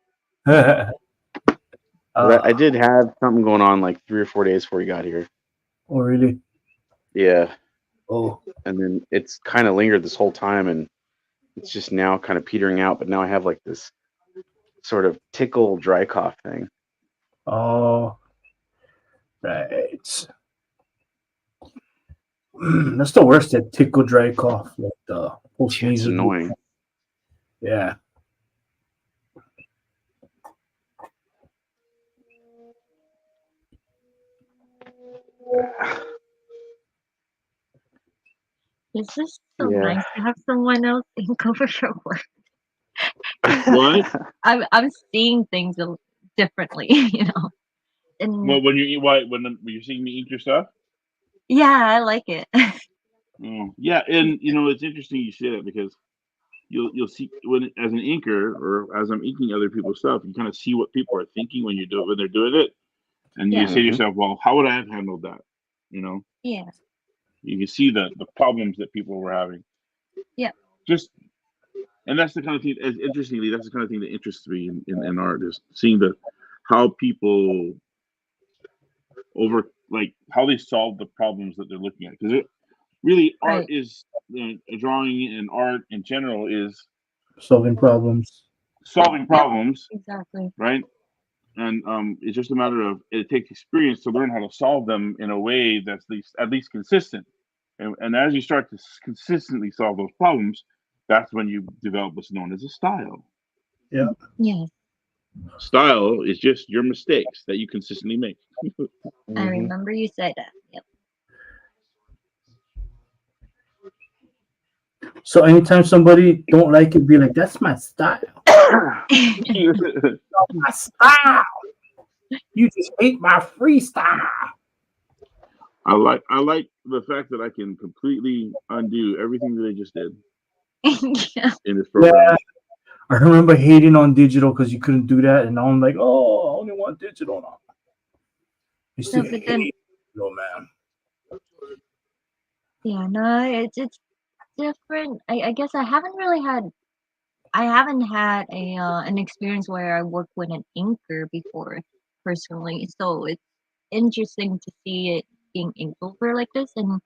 But I did have something going on like 3 or 4 days before he got here. Oh, really? Yeah. Oh. And then it's kind of lingered this whole time, and it's just now kind of petering out. But now I have like this sort of tickle dry cough thing. Oh. Right. That's the worst, that tickle dry cough. Like the whole Yeah, it's sneeze. annoying. Yeah. It's just so Yeah. nice to have someone else think over your work. What? I'm seeing things differently, you know. And Well, when you're seeing me ink your stuff? yeah, I like it. Oh, yeah, and it's interesting you say that because you'll see when as an inker or as I'm inking other people's stuff, you kind of see what people are thinking when they're doing it, and you Yeah. say to yourself, well, how would I have handled that? Yeah. You can see the problems that people were having. Yeah. And that's the kind of thing. Interestingly, that's the kind of thing that interests me in art, is seeing how people how they solve the problems that they're looking at. Because really, art Right. is drawing, and art in general is Solving problems. solving problems, Exactly. right? And it's just a matter of, it takes experience to learn how to solve them in a way that's at least consistent. And as you start to consistently solve those problems, that's when you develop what's known as a style. Yeah. Yes. Style is just your mistakes that you consistently make. I remember you said that. Yep. So anytime somebody don't like it, be like, "That's my style. My style. You just hate my freestyle." I like the fact that I can completely undo everything that I just did Yeah. in this program. Yeah. I remember hating on digital because you couldn't do that, and now I'm like, "Oh, I only want digital now." You still No, but then, hate digital, man. yeah, no, it's different. I guess I haven't had an experience where I worked with an inker before personally, so it's interesting to see it being inked over like this, and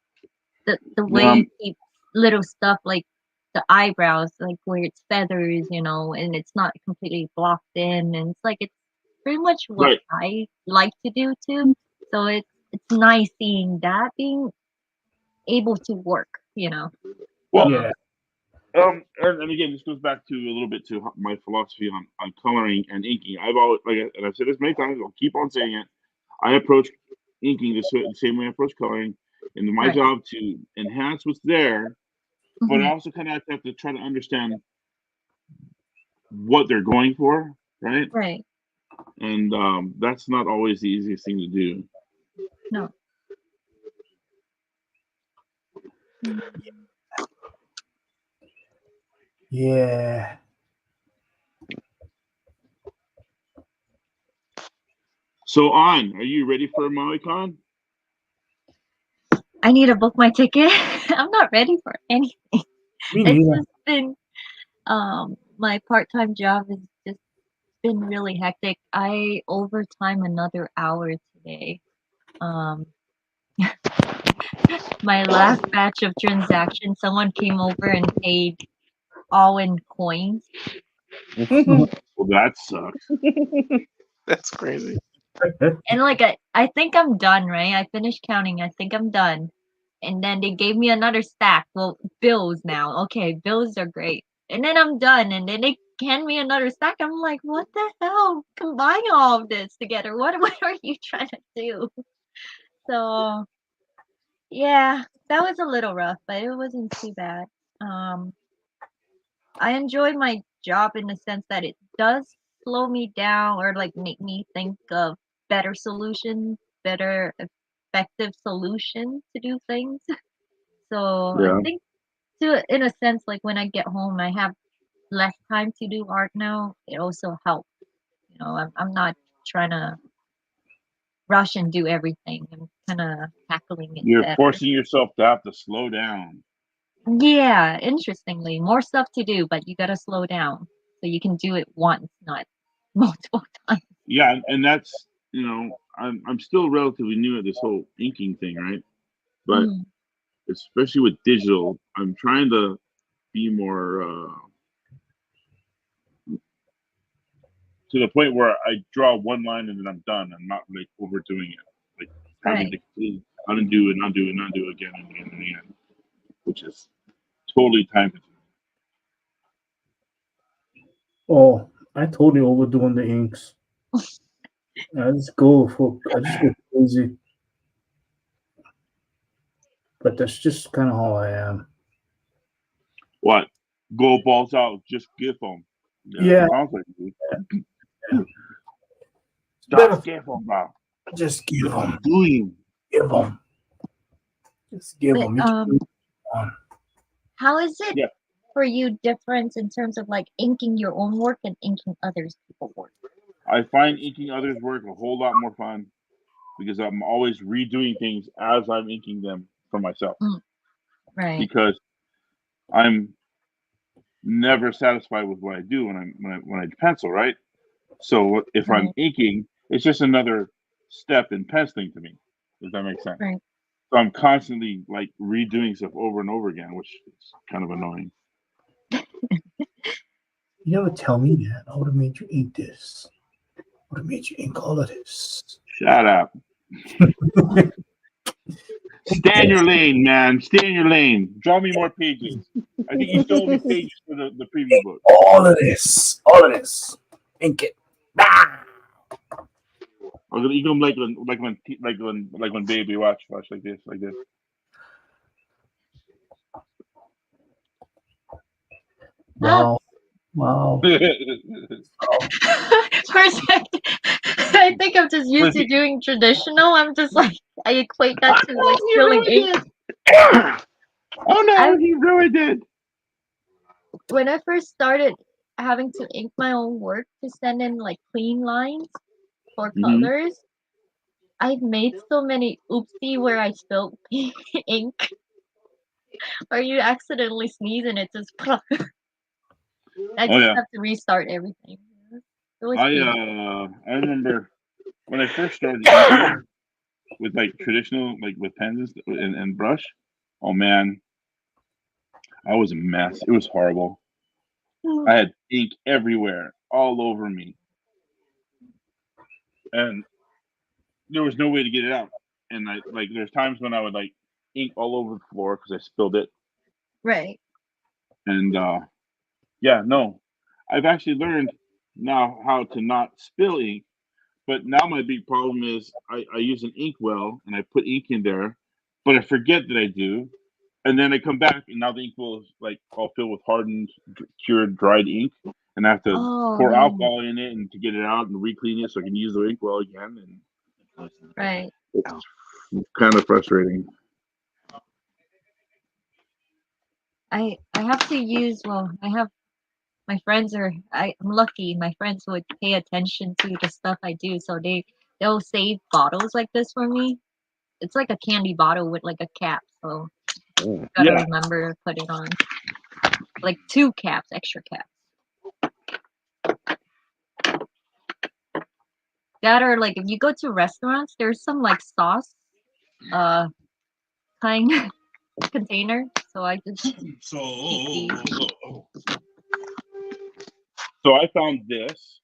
the way Well, it keeps little stuff like the eyebrows, like where it's feathers, and it's not completely blocked in, and it's pretty much what right. I like to do too. So it's nice seeing that being able to work, Well, Yeah. and again, this goes back to a little bit to my philosophy on coloring and inking. And I've said this many times, I'll keep on saying it. I approach inking the same way I approach coloring, and my Right. job to enhance what's there, but I Mhm. also kind of have to try to understand what they're going for, right? Right. And that's not always the easiest thing to do. No. Yeah. So, are you ready for MauiCon? I need to book my ticket. I'm not ready for anything. Me It's neither. just been my part-time job has just been really hectic. I overtime another hour today. Um my last batch of transactions, someone came over and paid all in coins. Well, that sucks. That's crazy. And I think I'm done, right? I finished counting. I think I'm done. And then they gave me another stack. Well, bills now. Okay, bills are great. And then I'm done. And then they hand me another stack. I'm like, what the hell? Combine all of this together. What are you trying to do? So yeah, that was a little rough, but it wasn't too bad. I enjoy my job in the sense that it does slow me down or like make me think of better solutions, better effective solutions to do things. So I Yeah. think in a sense, like when I get home, I have less time to do art now. It also helps. I'm not trying to rush and do everything. I'm kind of tackling it You're better. forcing yourself to have to slow down. Yeah, interestingly, more stuff to do, but you gotta slow down so you can do it once, not multiple times. Yeah, and that's I'm still relatively new at this whole inking thing, right? But Mm, especially with digital, I'm trying to be more to the point where I draw one line and then I'm done. I'm not like overdoing it, like having right. to completely undo and undo and undo again and again and again, which is totally time consuming. Oh, I totally overdoing the inks. I just go crazy. But that's just kind of how I am. What? Go balls out, just give them. Yeah, Yeah, sounds like you. better Just give them, bro. just give Just them, doing. give them, just give But them. how is it Yeah, for you different in terms of like inking your own work and inking others people's work? I find inking others' work a whole lot more fun because I'm always redoing things as I'm inking them for myself Mm, right. because I'm never satisfied with what I do when I pencil, right? So if I'm Right. inking, it's just another step in penciling to me. Does that make sense? Right. So I'm constantly like redoing stuff over and over again, which is kind of annoying. You never tell me that. I would have made you ink this. Would have made you ink all of this. Shut up. Stay in your lane, man. Stay in your lane. Draw me more pages. I think you stole me pages for the preview book. All of this. All of this. Ink it. Ah! Or you can like when baby watch like this. Wow. Wow. For a second, I think I'm just used to doing traditional. I'm just like I equate that to like spilling ink. Oh no, I he ruined it. When I first started having to ink my own work to send in like clean lines for Mhm. colors, I've made so many oopsie where I spilled ink or you accidentally sneeze and it just I Oh just yeah. have to restart everything. It was painful. I remember when I first started inking with like traditional like with pens and brush. Oh man, I was a mess. It was horrible. I had ink everywhere, all over me, and there was no way to get it out. And I like there's times when I would like ink all over the floor because I spilled it. Right. And yeah, no, I've actually learned now how to not spill ink. But now my big problem is I use an ink well and I put ink in there, but I forget that I do. And then I come back and now the ink well is like all filled with hardened, cured, dried ink. And I have to Oh pour no. alcohol in it and to get it out and re-clean it so I can use the ink well again. And Right. it's kind of frustrating. I have to use I have my friends I'm lucky my friends would pay attention to the stuff I do so they'll save bottles like this for me. It's like a candy bottle with like a cap, so gotta Yeah. remember to put it on. Like 2 caps, extra caps. That or like if you go to restaurants, there's some like sauce kind container. So I just keep these. So I found this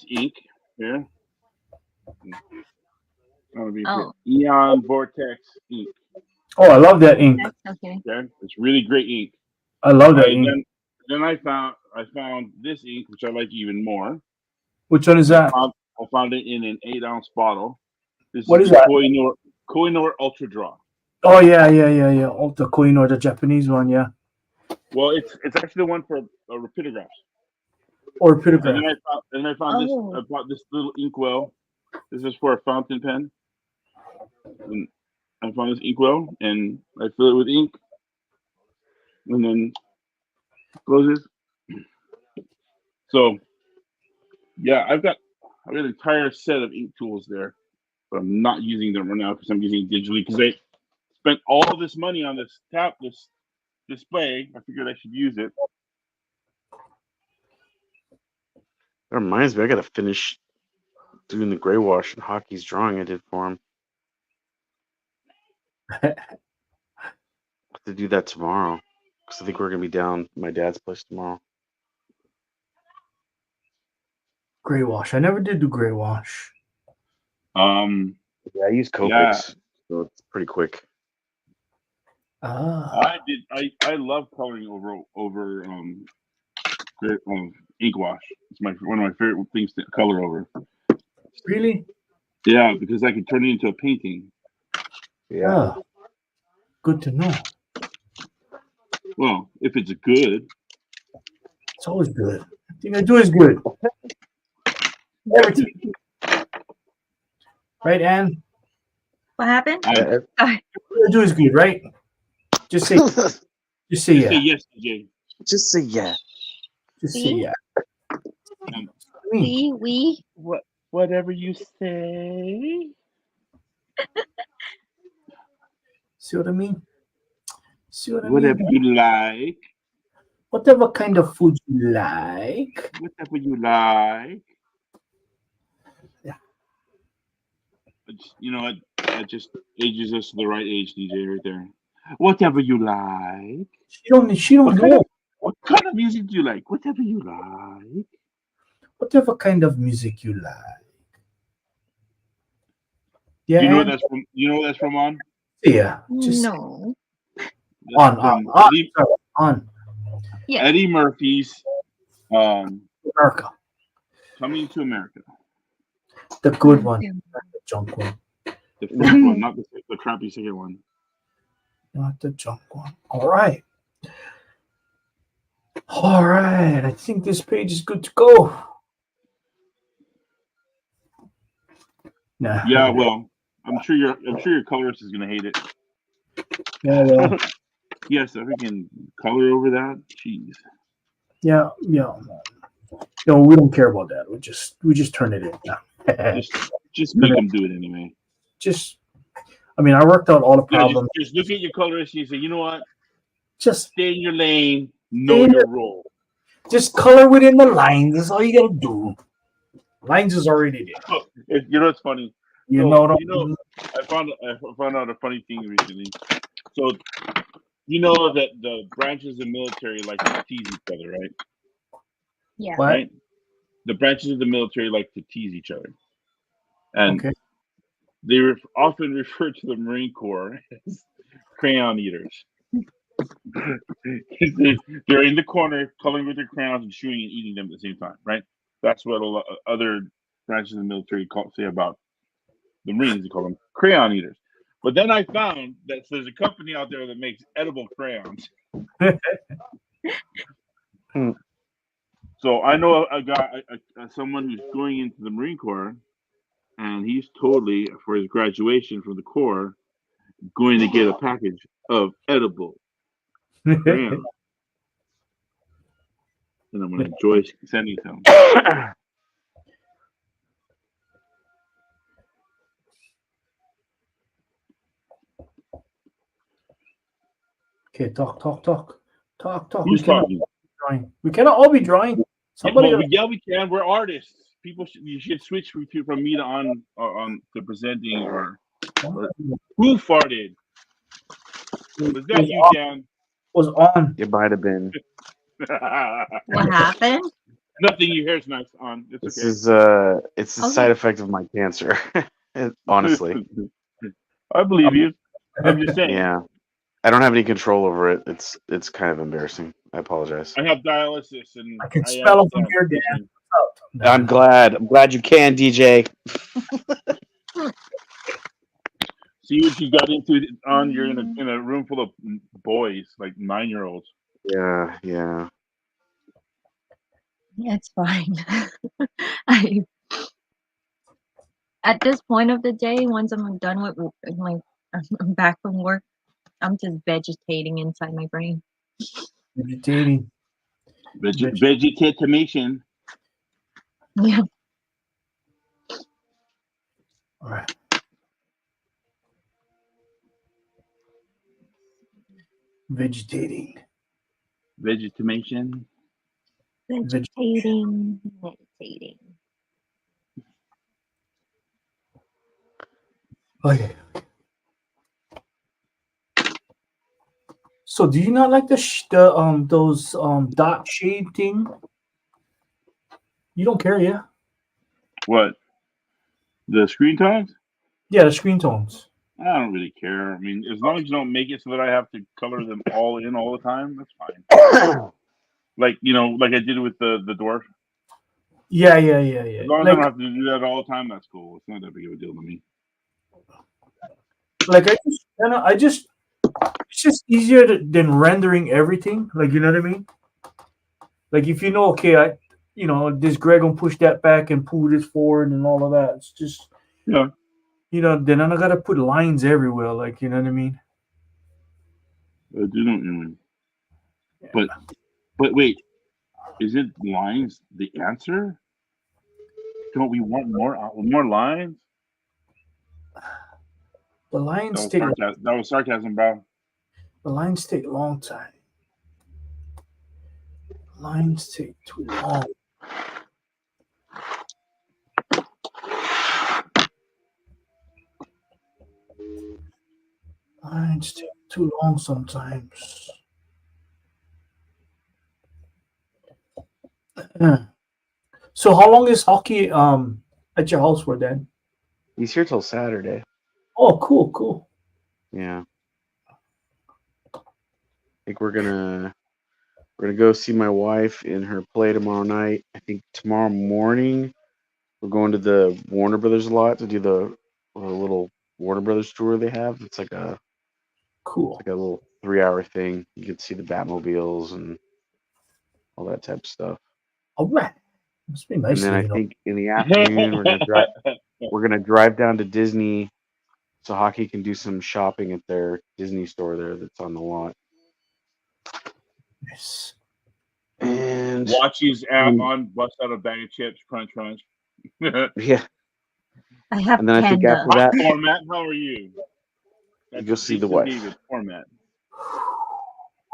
ink here. Oh, Eon Vortex ink. Oh, I love that ink. okay. Okay, it's really great ink. I love that I ink. then then I found this ink, which I like even more. Which one is that? I found it in an 8-ounce bottle. This What is is the that? Koh-i-Noor Ultra Draw. Oh yeah. Oh, the Koh-i-Noor, the Japanese one, yeah. Well, it's actually the one for rapidographs. Or And Pitograph. then I found this. I bought this little inkwell. This is for a fountain pen. And I found this inkwell, and I fill it with ink, and then closes. So yeah, I've got an entire set of ink tools there, but I'm not using them right now because I'm using it digitally. Because I spent all this money on this display. I figured I should use it. That reminds me, I gotta finish doing the gray wash and Hockey's drawing I did for him. I have to do that tomorrow because I think we're gonna be down at my dad's place tomorrow. Gray wash. I never did do gray wash. Yeah, I use Copics, so it's pretty quick. I love coloring over ink wash. It's one of my favorite things to color over. Really? Yeah, because I can turn it into a painting. Yeah. Good to know. Well, if it's good. It's always good. Everything I do is good. Everything. Right, Anne? What happened? Everything I do is good, right? Just say yeah. Say yes, DJ. Just say yeah. Just say yeah. We. Whatever you say. See what I mean? See what I Whatever mean? you like. Whatever kind of food you like. Whatever you like. Yeah. You know what? That just ages us to the right age, DJ, right there. Whatever you like. She don't know. What kind of music do you like? Whatever you like. Whatever kind of music you like. Yeah. Do you know what that's from? You know what that's from on? Yeah. Just no. On. Yeah. Eddie Murphy's America. Coming to America. The good one. Not the junk one. The first one, not the crappy second one. Not the junk one. All right. I think this page is good to go. Nah. Yeah, well, I'm sure your colorist is gonna hate it. Yeah, well. Yes, if we can color over that. Jeez. Yeah. No, we don't care about that. We just turn it in now. just make them do it anyway. I worked out all the problems. Just look at your colorist and you say, you know what? Just stay in your lane, know your role. Just color within the lines. That's all you gotta do. Lines is already there. You know what's funny? I found out a funny thing recently. So you know that the branches of the military like to tease each other, right? Yeah. Right? The branches of the military like to tease each other. And they often refer to the Marine Corps as crayon eaters. They're in the corner coloring with their crayons and chewing and eating them at the same time, right? That's what a lot of other branches of the military say about the Marines. They call them crayon eaters. But then I found that there's a company out there that makes edible crayons. So I know a guy, someone who's going into the Marine Corps, and he's totally, for his graduation from the Corps, going to get a package of edible crayons. And I'm going to enjoy sending them. Okay, talk. Who's talking? We cannot all be drawing. Somebody. Yeah, we can. We're artists. You should switch from me to on to presenting or who farted? Was that you, Dan? Was on. It might have been. What happened? Nothing. Your hair's nice on. It's a side effect of my cancer. Honestly, I believe you. I'm just saying. Yeah, I don't have any control over it. It's kind of embarrassing. I apologize. I have dialysis, and I can smell them from here, Dan. I'm glad you can, DJ. See what you got into on. You're in a room full of boys, like 9-year-olds. Yeah. It's fine. I At this point of the day, once I'm done with my, I'm back from work, I'm just vegetating inside my brain. Vegetating. Vegetation. Yeah. All right. Vegetating. Vegetation. Vegetating, meditating. Okay. So, do you not like those dot shade thing? You don't care, yeah? What? The screen times? Yeah, the screen tones. I don't really care. I mean, as long as you don't make it so that I have to color them all in all the time, that's fine. Like like I did with the dwarf. Yeah. As long as I Like, don't have to do that all the time, that's cool. It's not that big of a deal to me. like it's just easier than rendering everything. Like, you know what I mean? Like, if you know, okay, this Greg gonna push that back and pull this forward and all of that. It's just, Yeah. then I gotta put lines everywhere. Like, you know what I mean? I do know what you mean. But wait, is it lines the answer? Don't we want more lines? The lines That was sarcasm, bro. The lines take a long time. Lines take too long. Lines take too long sometimes. Yeah. So how long is hockey at your house for, Dan? He's here till Saturday. Oh, cool. Yeah. I think we're gonna go see my wife in her play tomorrow night. I think tomorrow morning we're going to the Warner Brothers lot to do the little Warner Brothers tour they have. It's like a little 3-hour thing. You can see the Batmobiles and all that type of stuff. All right. Must be nice. And then I think in the afternoon we're gonna drive down to Disney so Hockey can do some shopping at their Disney store there that's on the lot. Yes. And watch his app on, bust out a bag of chips, crunch. Yeah. I have And then I think after that, Format, how are you? you go see the wife. David, Format.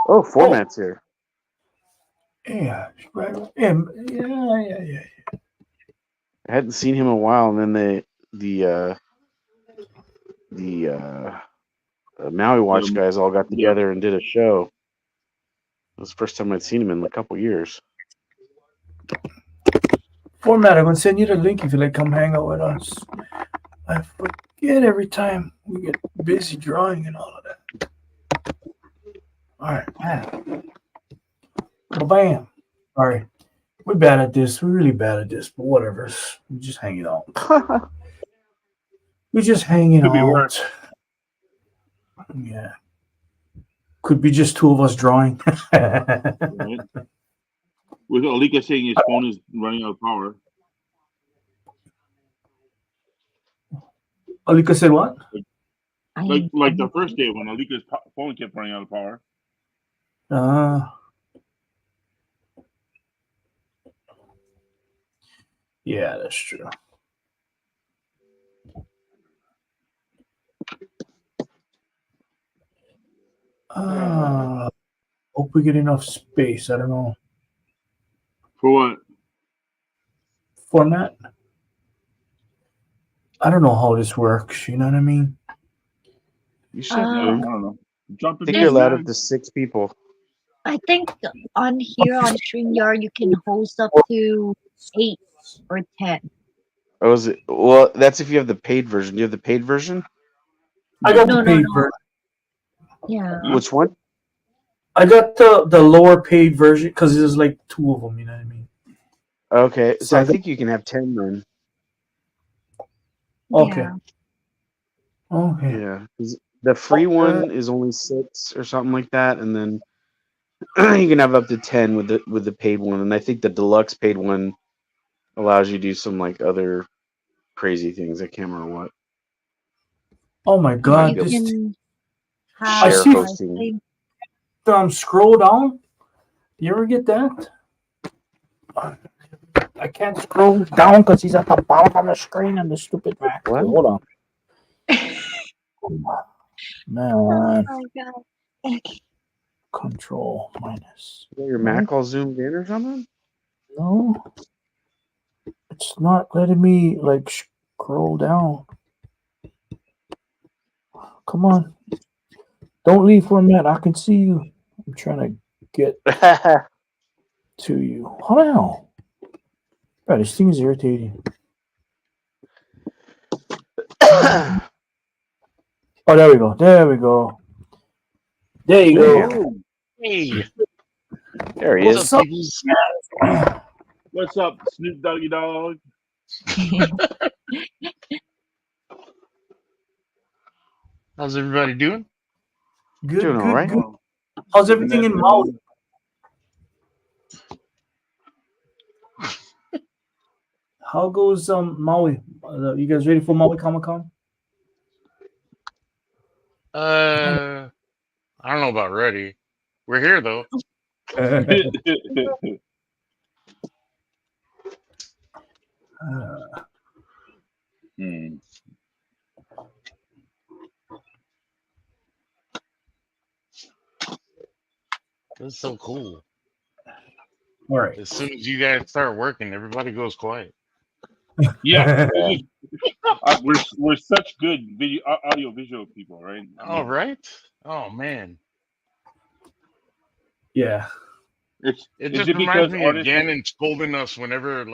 Oh, Format's here. Yeah. Yeah. I hadn't seen him in a while, and then the Maui Watch guys all got together and did a show. It was the first time I'd seen him in a couple years. Format, I'm gonna send you the link if you like come hang out with us. I forget every time we get busy drawing and all of that. All right, man. Bam. All right. We're bad at this. We're really bad at this, but whatever. We're just hanging out. We're just hanging Could be out. worse. Yeah. Could be just two of us drawing. Right? With Alika saying his phone is running out of power. Alika said what? Like the first day when Alika's phone kept running out of power. Yeah, that's true. Hope we get enough space. I don't know. For what? Format? I don't know how this works. You know what I mean? You should. I don't know. I think you're allowed up to 6 people. I think on here on StreamYard you can host up to 8 or 10. Oh, is it? Well, that's if you have the paid version. Do you have the paid version? I got the paid version. Yeah. Which one? I got the lower paid version because there's like 2 of them. You know what I mean? Okay, so So I think you can have 10 then. Okay. Yeah. Okay. Yeah, 'cause the free one is only 6 or something like that, and then you can have up to 10 with the paid one. And I think the deluxe paid one allows you to do some like other crazy things. I can't remember what. Oh my You might God! be able This to can I have, share see. I hosting. think, Scroll down. You ever get that? I can't scroll down because he's at the bottom of the screen and the stupid Mac. What? Hold on. Man, oh my god. control minus. Is that your Mac all zoomed in or something? No, it's not letting me like scroll down. Come on. Don't leave for a minute. I can see you. I'm trying to get to you. Hold on. God, this thing is irritating. Oh, there we go. There we go. There you go. Hey, There he what's is. up, peoples? What's up, Snoop Doggy Dog? How's everybody doing? Good, Doing all good, right. good. How's everything in Maui? How goes Maui? You guys ready for Maui Comic Con? I don't know about ready. We're here though. Hmm. This is so cool. All right. As soon as you guys start working, everybody goes quiet. Yeah, we're such good video, audio, visual people, right? All right. Oh man, Yeah. it Is just it reminds because me of artists? Gannon scolding us whenever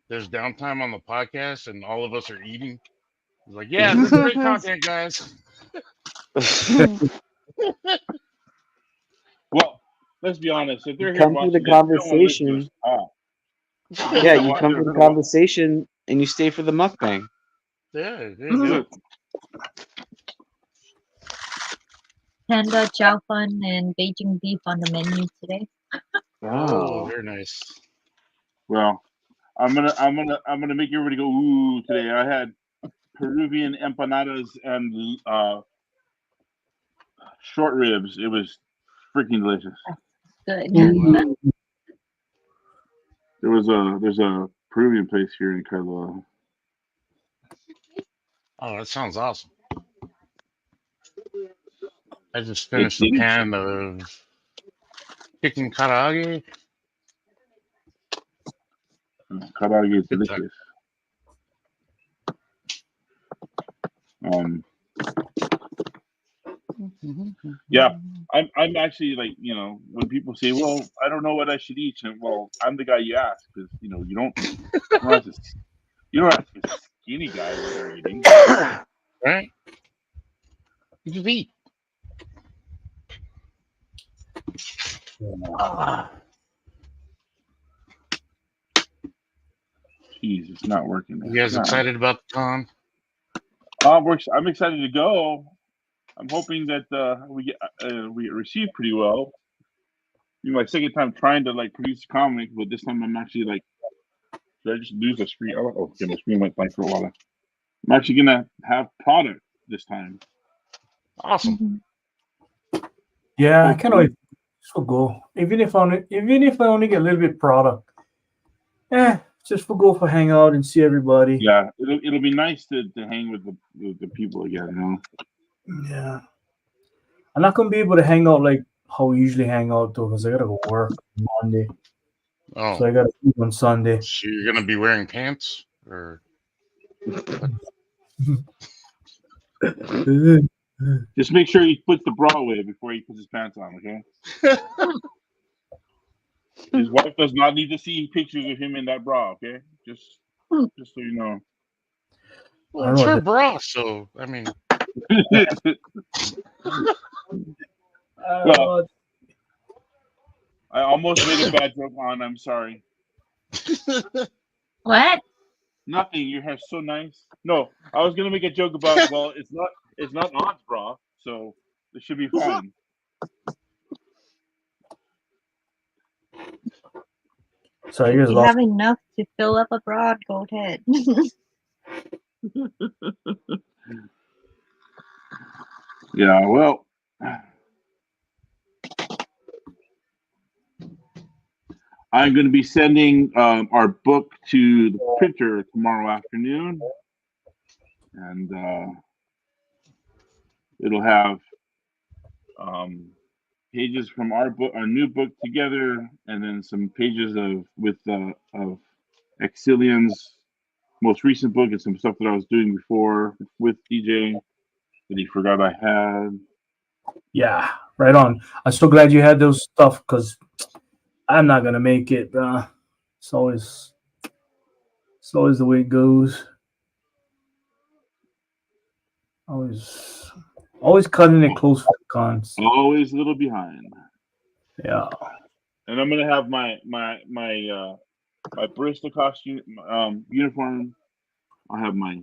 there's downtime on the podcast and all of us are eating. He's like, "Yeah, this is great content, guys." Well, let's be honest. If they're here Come through the watching this, they don't want to listen to us. conversation. Yeah, They're you come through the gonna watch. conversation and you stay for the mukbang. Yeah, there you go. Panda, chow fun, and Beijing beef on the menu today. Oh, Oh. very nice. Well, I'm gonna make everybody go ooh today. I had Peruvian empanadas and short ribs. It was freaking delicious. Good. Oh, wow. There's a Peruvian place here in Kailua. Oh, that sounds awesome. I just It finished a did. pan of chicken karaage. Karaage is Good time. delicious. Yeah, I'm actually like, when people say, well, I don't know what I should eat, and well, I'm the guy you ask because you don't have to a skinny guy what they're eating. Right? You just eat. Jeez, it's not working. You guys excited about the con? I'm excited to go. I'm hoping that we get received pretty well. My second time trying to like produce a comic, but this time I'm actually like, did I just lose the screen? Oh, okay, my screen went blank for a while. I'm actually gonna have product this time. Awesome. Yeah, I can't wait to go. Even if I only get a little bit product. Just for go for hangout and see everybody. Yeah, it'll be nice to hang with the people again, Yeah. I'm not gonna be able to hang out like how we usually hang out though, because I gotta go work on Monday. Oh, So I gotta sleep on Sunday. so you're gonna be wearing pants, or Just make sure he puts the bra away before he puts his pants on, okay? His wife does not need to see pictures of him in that bra, okay? Just so you know. well, it's her bra, so I mean, Well, I almost made a bad joke on. I'm sorry. What? Nothing. Your hair's so nice. No, I was gonna make a joke about. Well, it's not Aunt's bra, so it should be fine. So you guys You lost. have enough to fill up a broad. Go ahead. Yeah. Well. I'm going to be sending our book to the printer tomorrow afternoon, and it'll have pages from our book, our new book together, and then some pages of Exillion's most recent book and some stuff that I was doing before with DJ that he forgot I had. Yeah, right on. I'm so glad you had those stuff because I'm not gonna make it. It's always the way it goes. Always cutting it close for the cons. Always a little behind. Yeah. And I'm gonna have my barista costume uniform. I'll have my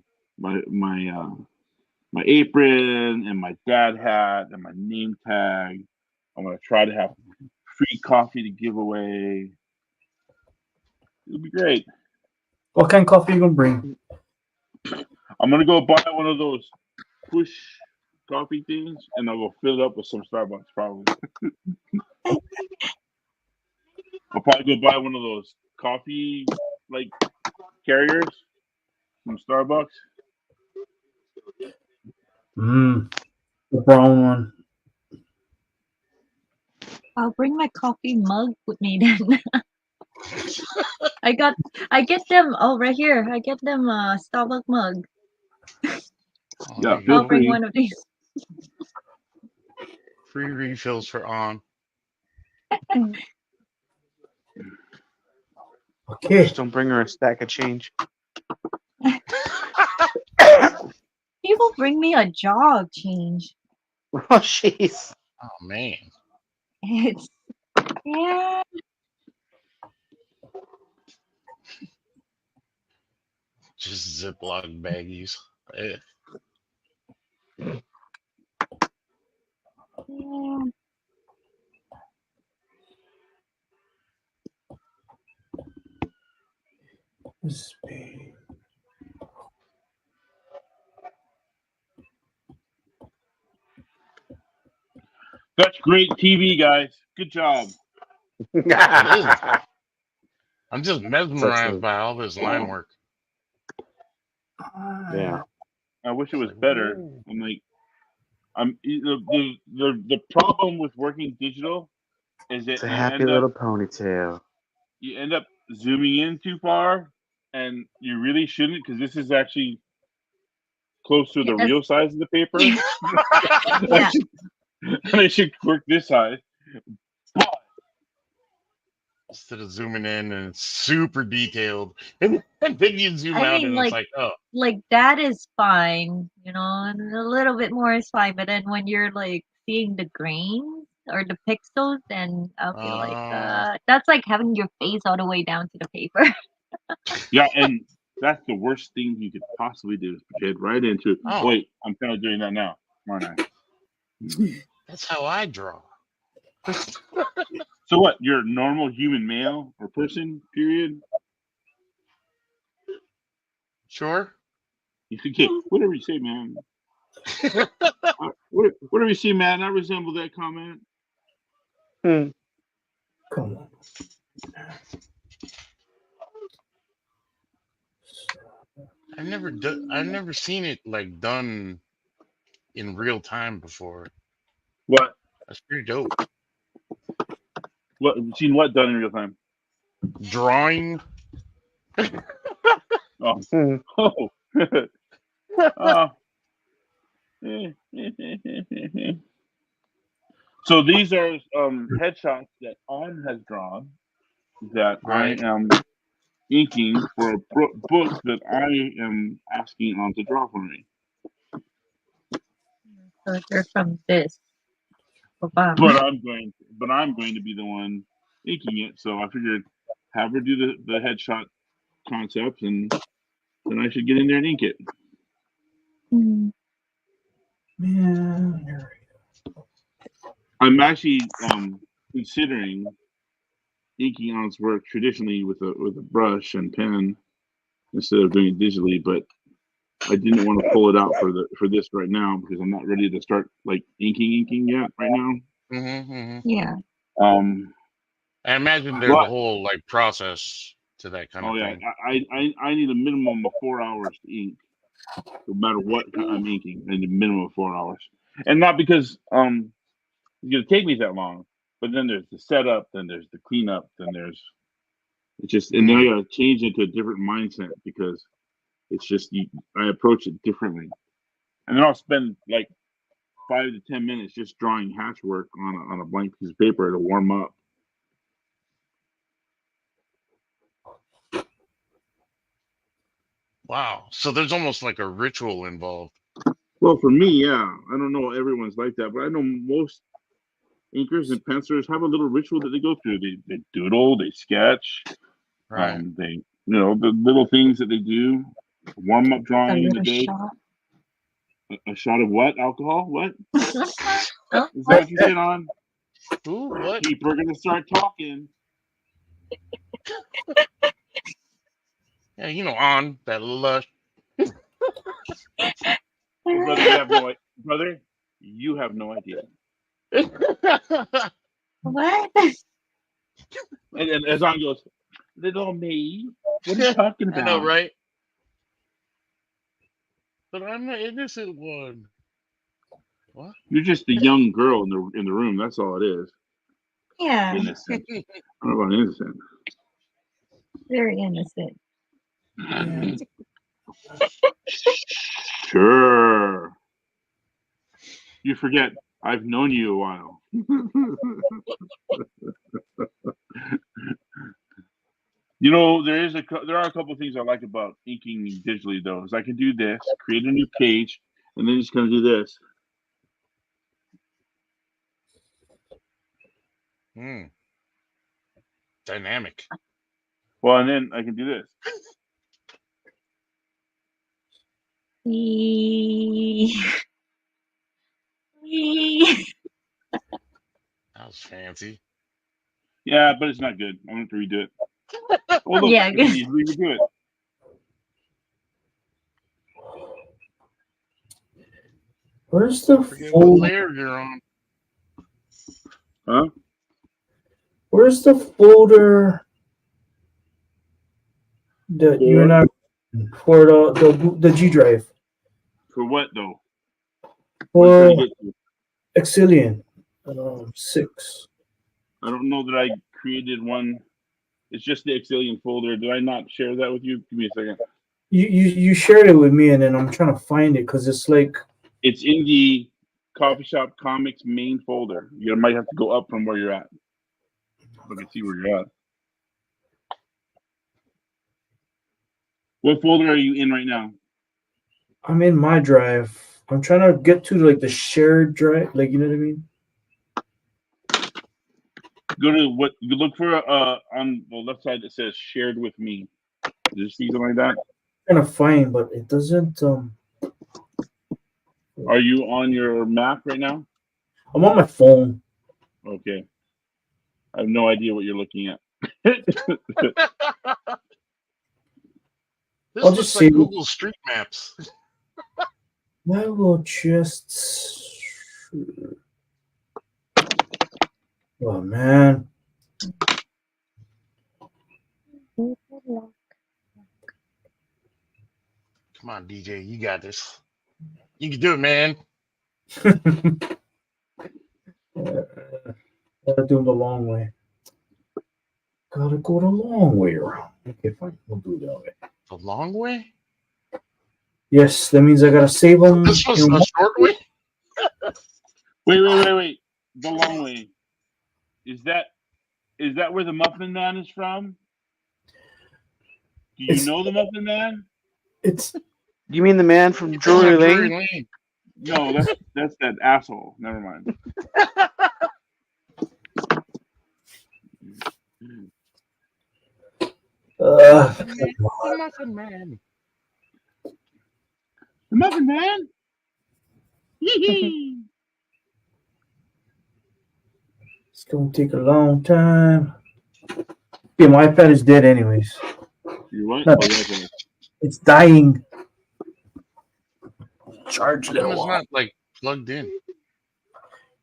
apron and my dad hat and my name tag. I'm gonna try to have free coffee to give away. It'll be great. What kind of coffee you gonna bring? I'm gonna go buy one of those push coffee things, and I'll go fill it up with some Starbucks. Probably. I'll probably go buy one of those coffee like carriers from Starbucks. The brown one. I'll bring my coffee mug with me then. I get them. Oh, right here. I get them Starbucks mug. Yeah, feel I'll bring free. one of these. Free refills for on. Okay. Just don't bring her a stack of change. People bring me a jar of change. Oh, jeez. Oh man. It's yeah. Just Ziploc baggies. Eh. Yeah. That's great TV, guys. Good job. It is. I'm just mesmerized Excellent. by all this line work. Yeah. I wish it was better. I'm like, the problem with working digital is that It's a happy little ponytail. you end up zooming in too far, and you really shouldn't because this is actually close to the Yes. real size of the paper. Yeah. And I should work this size. But Instead of zooming in and it's super detailed, and then you zoom I out mean, and it's like, oh, like that is fine, you know, and a little bit more is fine. But then when you're like seeing the grains or the pixels, then I'll feel like that's like having your face all the way down to the paper. yeah, and that's the worst thing you could possibly do is get right into it. Oh. Wait, I'm kind of doing that now, aren't I? that's how I draw. So what? You're a normal human male or person, period? Sure. You forget whatever you say, man. Whatever you say, man. I resemble that comment. Come on. I've never seen it like done in real time before. What? That's pretty dope. What? Seen what done in real time? Drawing. Oh. Hmm. Oh. So these are headshots that On has drawn that Right. I am inking for a book that I am asking On to draw for me. So you're from this. But I'm going to be the one inking it. So I figured have her do the headshot concepts, and then I should get in there and ink it. Mhm. Man, I'm actually considering inking on its work traditionally with a brush and pen instead of doing it digitally, but I didn't want to pull it out for this right now because I'm not ready to start like inking yet right now. Yeah. I imagine there's a But whole like process to that kind of yeah, thing. I need a minimum of 4 hours to ink, no matter what I'm inking. I need a minimum of 4 hours, and not because it's gonna take me that long, but then there's the setup, then there's the cleanup, then there's it's just, and then I gotta change into a different mindset because it's just I approach it differently, and then I'll spend like 5 to 10 minutes just drawing hatch work on a blank piece of paper to warm up. Wow. So there's almost like a ritual involved. Well, for me, yeah, I don't know everyone's like that, but I know most inkers and pencilers have a little ritual that they go through. They doodle, they sketch, Right. they the little things that they do. Warm up A drawing in the little day. shot. A shot of what? Alcohol? What? Oh, Is that what you said on? Who? What? Keep, we're gonna start talking. Yeah, on that lush. Brother, you have no idea. Brother, you have no idea. what? And Azan goes, little me, what are you talking I know, about? right? But I'm the innocent one. What? You're just the young girl in the room. That's all it is. Yeah. Innocent. I don't know about innocent. Very innocent. Sure. You forget, I've known you a while. There are a couple of things I like about inking digitally though. Is I can do this, create a new page, and then just gonna do this. Dynamic. Well, and then I can do this. That was fancy. Yeah, but it's not good. I'm gonna have to redo it. Oh look, Yeah, I can easily redo it. where's the Forget what folder? layer you're on. Huh? Where's the folder that you and I for the G drive For what though? What for did I get to? Exillion 6? I don't know that I created one. It's just the Exillion folder. Did I not share that with you? Give me a second. You shared it with me, and then I'm trying to find it because it's like It's in the Coffee Shop Comics main folder. You might have to go up from where you're at. Look and see where you're at. What folder are you in right now? I'm in my drive. I'm trying to get to like the shared drive, like you know what I mean. Go to what you look for on the left side that says shared with me. Did you see something like that? I'm trying to find, but it doesn't. Are you on your Mac right now? I'm on my phone. Okay. I have no idea what you're looking at. This I'll looks just like see. Google Street Maps. I will just. Oh man. Come on, DJ, you got this. You can do it, man. Gotta do the long way. Gotta go the long way around. Okay, fine. We'll do it that way. The long way? Yes, that means I gotta save them. This was the short way? Wait. The long way. Is that where the Muffin Man is from? Do you know the Muffin Man? It's You mean the man from Drury Lane? No, that's that asshole. Never mind. The Muffin Man. The Muffin Man. Yee-hee. It's gonna take a long time. Yeah, my iPad is dead anyways. You what? No. Oh, yeah, It's dying. Charge How it come a it's while. not like plugged in?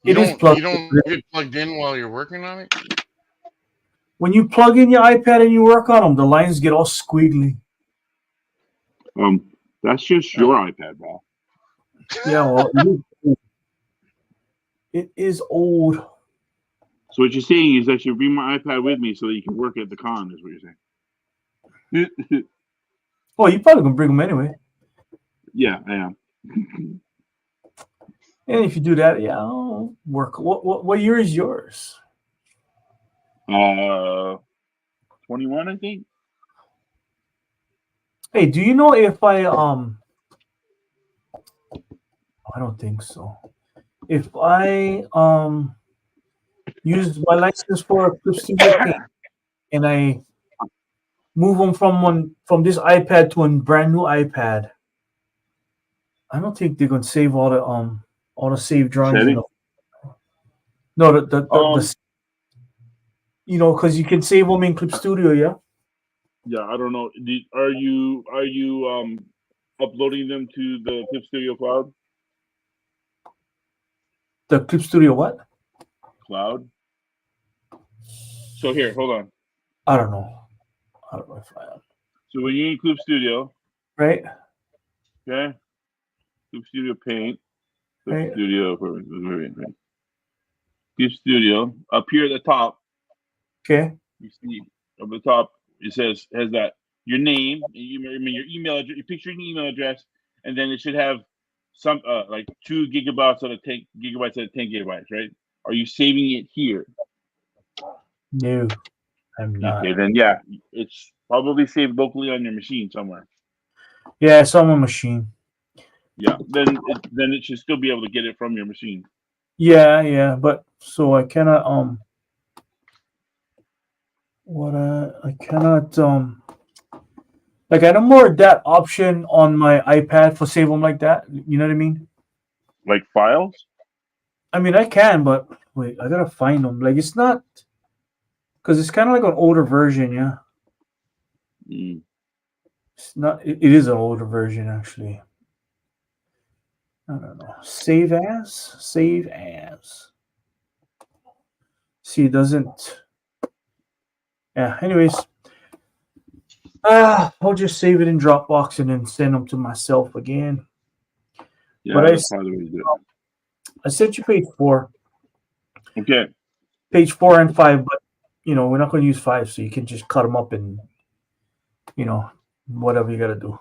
It is plugged You don't in. leave it plugged in while you're working on it? When you plug in your iPad and you work on them, the lines get all squiggly. That's just your iPad, bro. Yeah, well, it is old. So what you're saying is I should bring my iPad with me so that you can work at the con, is what you're saying. Well, you probably can bring them anyway. Yeah, I am. And if you do that, yeah, I'll work. What year is yours? 21, I think. Hey, do you know if I don't think so. If I use my license for Clip Studio Paint and I move them from this iPad to a brand new iPad, I don't think they're gonna save all the save drawings in Setting? the no the Um, because you can save them in Clip Studio, yeah. yeah, I don't know. Are you uploading them to the Clip Studio Cloud? The Clip Studio what? Cloud. So here, hold on. I don't know. I don't know if I am. So when you in Clip Studio, Right? okay, Clip Studio Paint, Clip Right. Studio, Clip Studio. Up here at the top, Okay. you see up the top it has that your name, your email address, your picture and email address, and then it should have some like 2 gigabytes out of 10 gigabytes out of 10 gigabytes, right? Are you saving it here? No, I'm not. Okay, then yeah, it's probably saved locally on your machine somewhere. Yeah, it's on my machine. Yeah, then it should still be able to get it from your machine. Yeah, but so I cannot I cannot like I don't more that option on my iPad for save them like that. You know what I mean? Like files? I mean I can, but wait, I gotta find them. Like it's not because it's kind of like an older version. Yeah, Mm. it's not. It is an older version actually. I don't know. Save as. See, it doesn't. Yeah. Anyways, I'll just save it in Dropbox and then send them to myself again. Yeah, But that's probably the way to do it. I sent you page 4. Okay. Page 4 and 5, but we're not going to use 5, so you can just cut them up and whatever you got to do.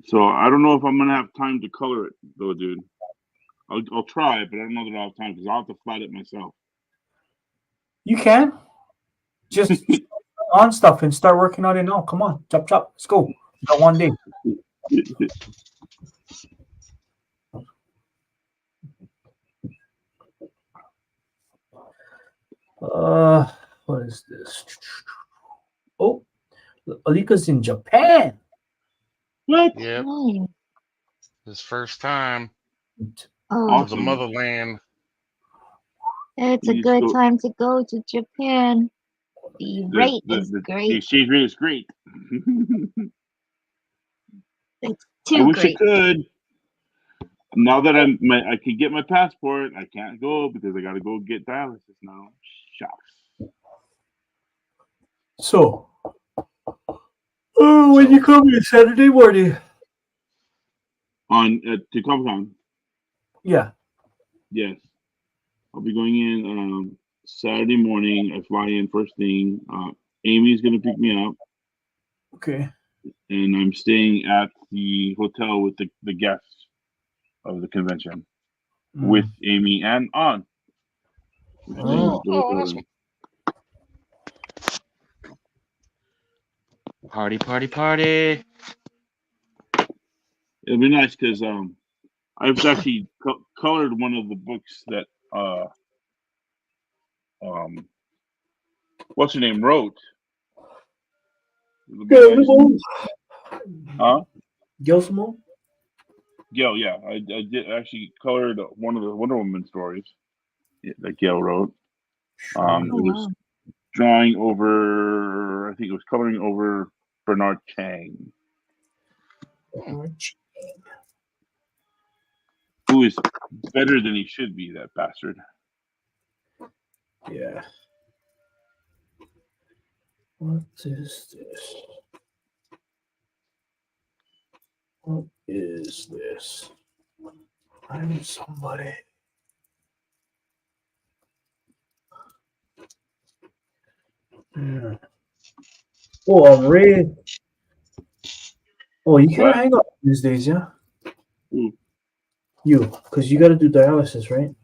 So I don't know if I'm gonna have time to color it though, dude. I'll try, but I don't know that I'll have time because I'll have to flat it myself. You can just on stuff and start working on it now. Come on, chop. Let's go. You got one day. What is this? Oh, Alika's in Japan. What? Yep. Nice. His first time Oh, to Awesome. the motherland. it's a You good still- time to go to Japan. The rate is The great. exchange rate is great. It's I too wish I great. could. Now that I can get my passport, I can't go because I got to go get dialysis now. Shucks. So, when you come here Saturday morning? On to Comic Con. Yeah. Yes, I'll be going in Saturday morning. I fly in first thing. Amy's gonna pick me up, Okay. and I'm staying at the hotel with the guests of the convention with Amy and On. We're staying at the hotel room. Party. It'll be nice because I've actually colored one of the books that what's her name wrote. It'll be nice. Huh? Gilsmo? Gail, yeah. I did actually colored one of the Wonder Woman stories that Gail wrote. It was drawing over, I think it was coloring over Bernard Chang. Who is better than he should be, that bastard. Yeah. What is this? What is this? I'm somebody. Yeah. Oh, Ray. Oh, you can't hang up these days, yeah? Who? You, because you got to do dialysis, right?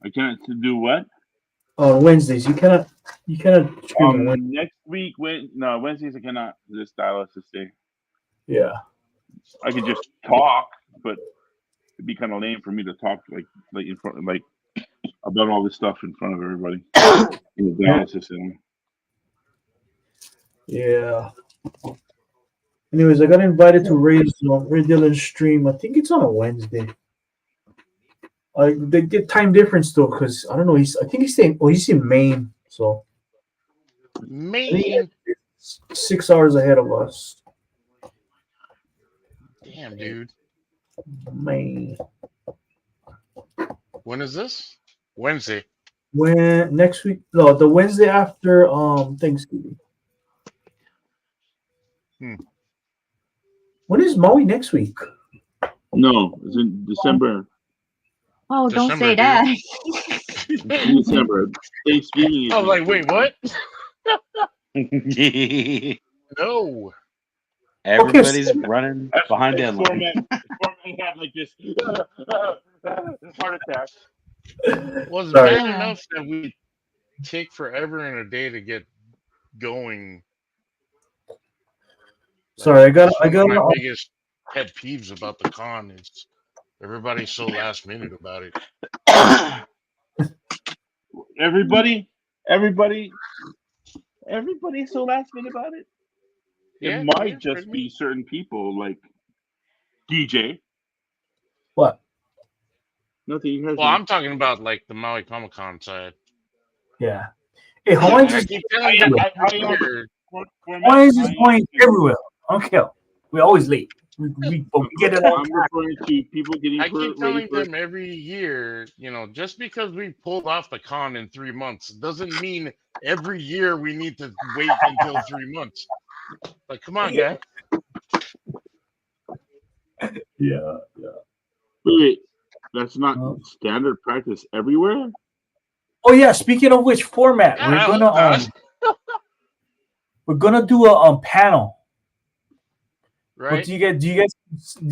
I can't do what? On Wednesdays, you cannot stream on Wednesdays. Next week, Wednesdays I cannot. This dialysis day. Yeah. I could just talk, but it'd be kind of lame for me to talk like in front, like about all this stuff in front of everybody in the dialysis center. Yeah. Anyways, I got invited to Ray Dillon's stream. I think it's on a Wednesday. They get time difference though, because I don't know. I think he's staying. Oh, he's in Maine, so Maine. 6 hours ahead of us. Damn, dude. Maine. When is this? Wednesday. When next week? No, the Wednesday after Thanksgiving. When is Maui next week? No, it's in December. Oh, don't December, say dude. that. In December. Thanksgiving. I was like, wait, what? Everybody's No. running behind that. deadline. Format have like this heart attack. Was it Sorry. bad enough that we take forever and a day to get going? Sorry, I got. One of my biggest pet peeves about the con is everybody's so last minute about it. Everybody's so last minute about it. It might just be certain people like DJ. What? Nothing. You guys Well, I'm talking about like the Maui Comic Con side. Yeah. Hey, Hawaiians I is keep telling you, Hawaiians is going everywhere. I don't care. We're always late. We get it all. I'm referring to people getting I keep telling for them every year, just because we pulled off the con in 3 months doesn't mean every year we need to wait until 3 months. Like, come on, guy. Yeah. Wait, that's not standard practice everywhere? Oh yeah. Speaking of which, format we're gonna do a panel. Right? But do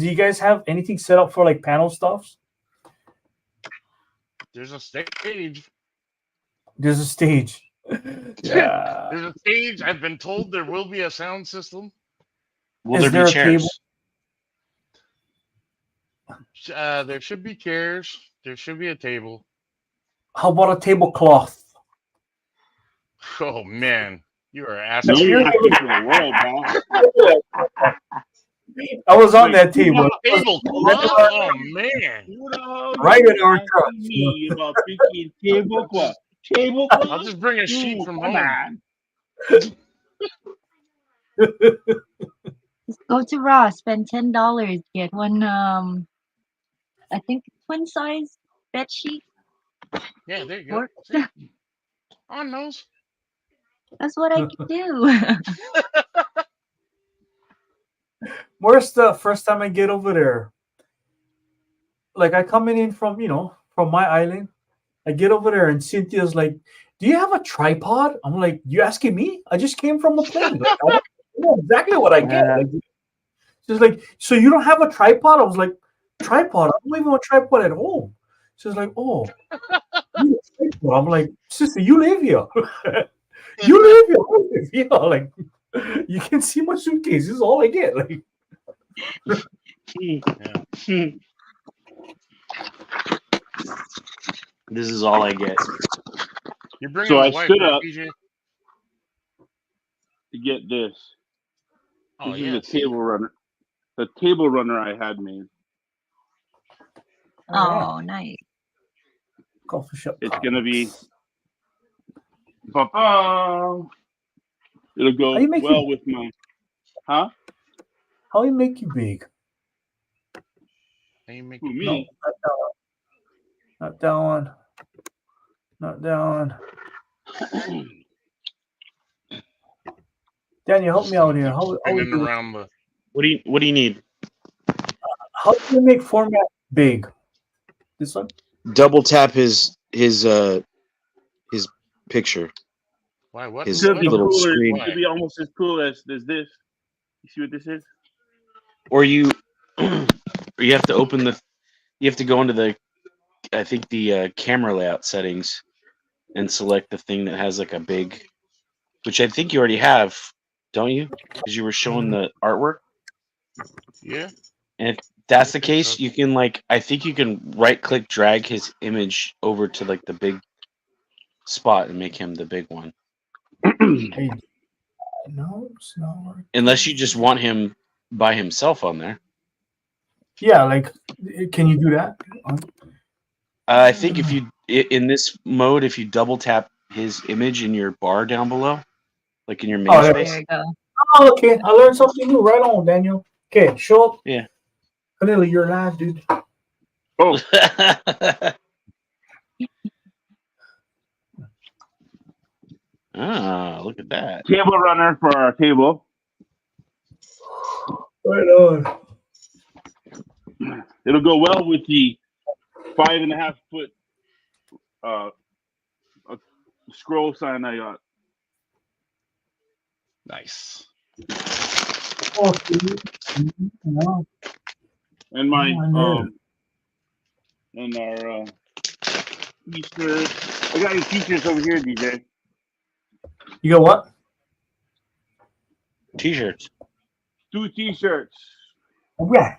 you guys have anything set up for like panel stuff? There's a stage. There's a stage. Yeah. There's a stage. I've been told there will be a sound system. Will Is there there be a chairs? There should be chairs. There should be a table. How about a tablecloth? Oh man, you are asking. No, you're asking for the world, pal. I was on that table. Tablecloth? Oh man! Right in our truck. Me about freaking tablecloth. Tablecloth? I'll just bring a sheet from home. Just go to Ross, spend $10, get one. I think twin size bed sheet. Yeah, there you go. Works. On those. That's what I can do. Where's the first time I get over there? Like I coming in from my island. I get over there and Cynthia's like, "Do you have a tripod?" I'm like, "You asking me? I just came from a plane. Like, I don't know exactly what I get." Like, she's like, "So you don't have a tripod?" I was like, "Tripod? I don't even have a tripod at home." She's like, "Oh." I'm like, "Sister, you live here. You live here. I live here. Like, you can see my suitcase. This is all I get." Like, This is all I get. You're bringing So the I wife, stood right, up PJ? to get this. Oh, This is yes. the table runner. The table runner I had made. Oh, nice. Coffee shop. It's gonna be. Ba-ba! It'll go you make well it- with my. Huh? How you make you big? How you make Who, it No, me? not that one. Not that one. Daniel, help me out here. How we spinning do it? around the? What do you need? How do you make format big? This one? Double tap his picture, Why? What? his It'll What? be little cooler. screen. It'll be almost as cool as this. You see what this is? Or you or you have to open the you have to go into the I think the camera layout settings and select the thing that has like a big, which I think you already have, don't you? Because you were showing the artwork. Yeah. And if that's I the think case, so. you can I think you can right click drag his image over to like the big spot and make him the big one. Hey, no, it's not working. Unless you just want him by himself on there. Yeah, like, can you do that? I think if you in this mode, if you double tap his image in your bar down below, like in your main Oh, there- There space. you go. Oh, okay. I learned something new. Right on, Daniel. Okay, show up. Yeah. Kanila, you're live, dude. Oh, Ah, look at that. table runner for our table. Right on. It'll go well with the 5.5 foot scroll sign I got. Nice. Oh, no. And my Oh, I know. and our t-shirt. I got your t-shirts over here, DJ. You got what? T-shirts. 2 t-shirts. Yeah.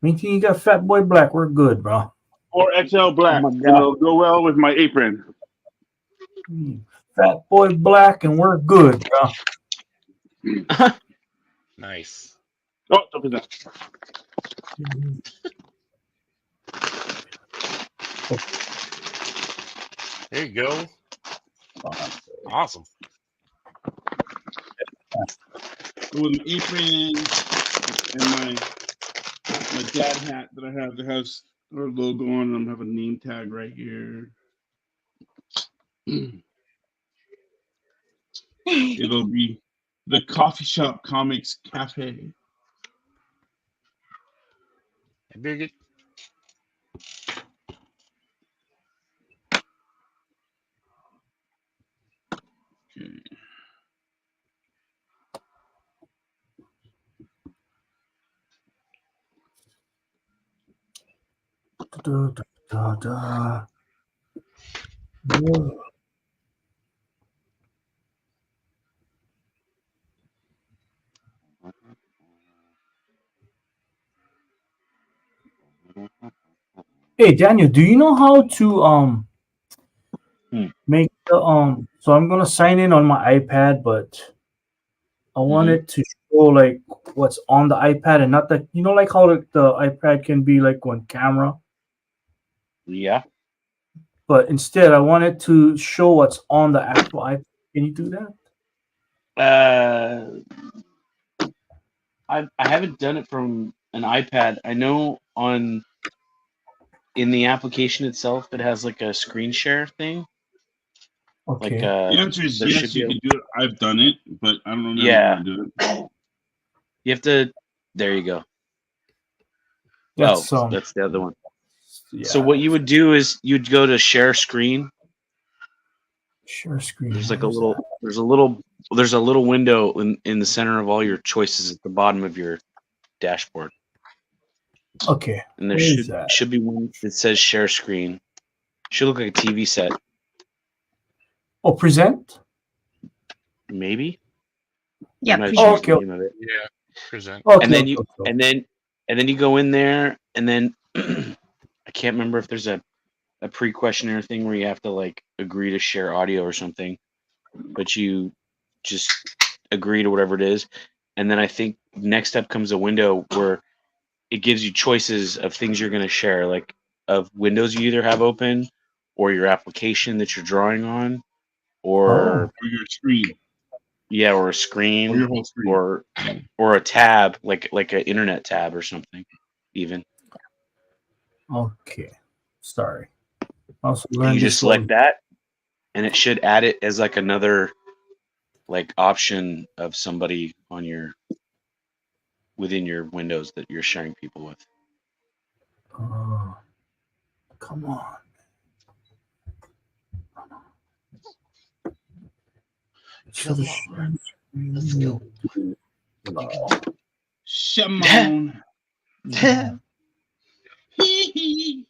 Me too. You got Fat Boy Black. We're good, bro. 4XL black. Oh my And God. it'll go well with my apron. Fat Boy Black, and we're good, bro. Nice. Oh, up is that. There you go. Awesome. With an apron and my dad hat that I have that has our logo on it. I have a name tag right here. It'll be the Coffee Shop Comics Cafe. I dig it. Okay. Da. Whoa. Hey, Daniel, do you know how to make the so I'm gonna sign in on my iPad, but I want it to show like what's on the iPad and not the like how the iPad can be like on camera, Yeah. but instead I want it to show what's on the actual iPad. Can you do that? I haven't done it from an iPad. I know in the application itself, it has like a screen share thing. Okay. Like The answer is there yes, should be you can do it. I've done it, but I don't remember Yeah. how to do it. You have to. There you go. That's That's the other one. yeah. So what you would do is you'd go to share screen. Share screen. There's like Where's that? there's a little window in the center of all your choices at the bottom of your dashboard. Okay. And there Where is that? should be one that says share screen. Should look like a TV set, Oh, present. maybe. Yeah, I might have present. changed the Okay. name of it. Yeah. Present. Okay. And then okay, you okay. and then you go in there and then I can't remember if there's a pre-questionnaire thing where you have to like agree to share audio or something, but you just agree to whatever it is, And then I think next up comes a window where it gives you choices of things you're going to share, like of windows you either have open or your application that you're drawing on, or Or your screen. yeah, or a Or screen, your whole screen. or a tab, like an internet tab or something, even. Okay. Sorry. Also You learned just this select one. that, and it should add it as like another like option of somebody on your within your windows that you're sharing people with. Oh, come on. Come on. Let's go. Shimon.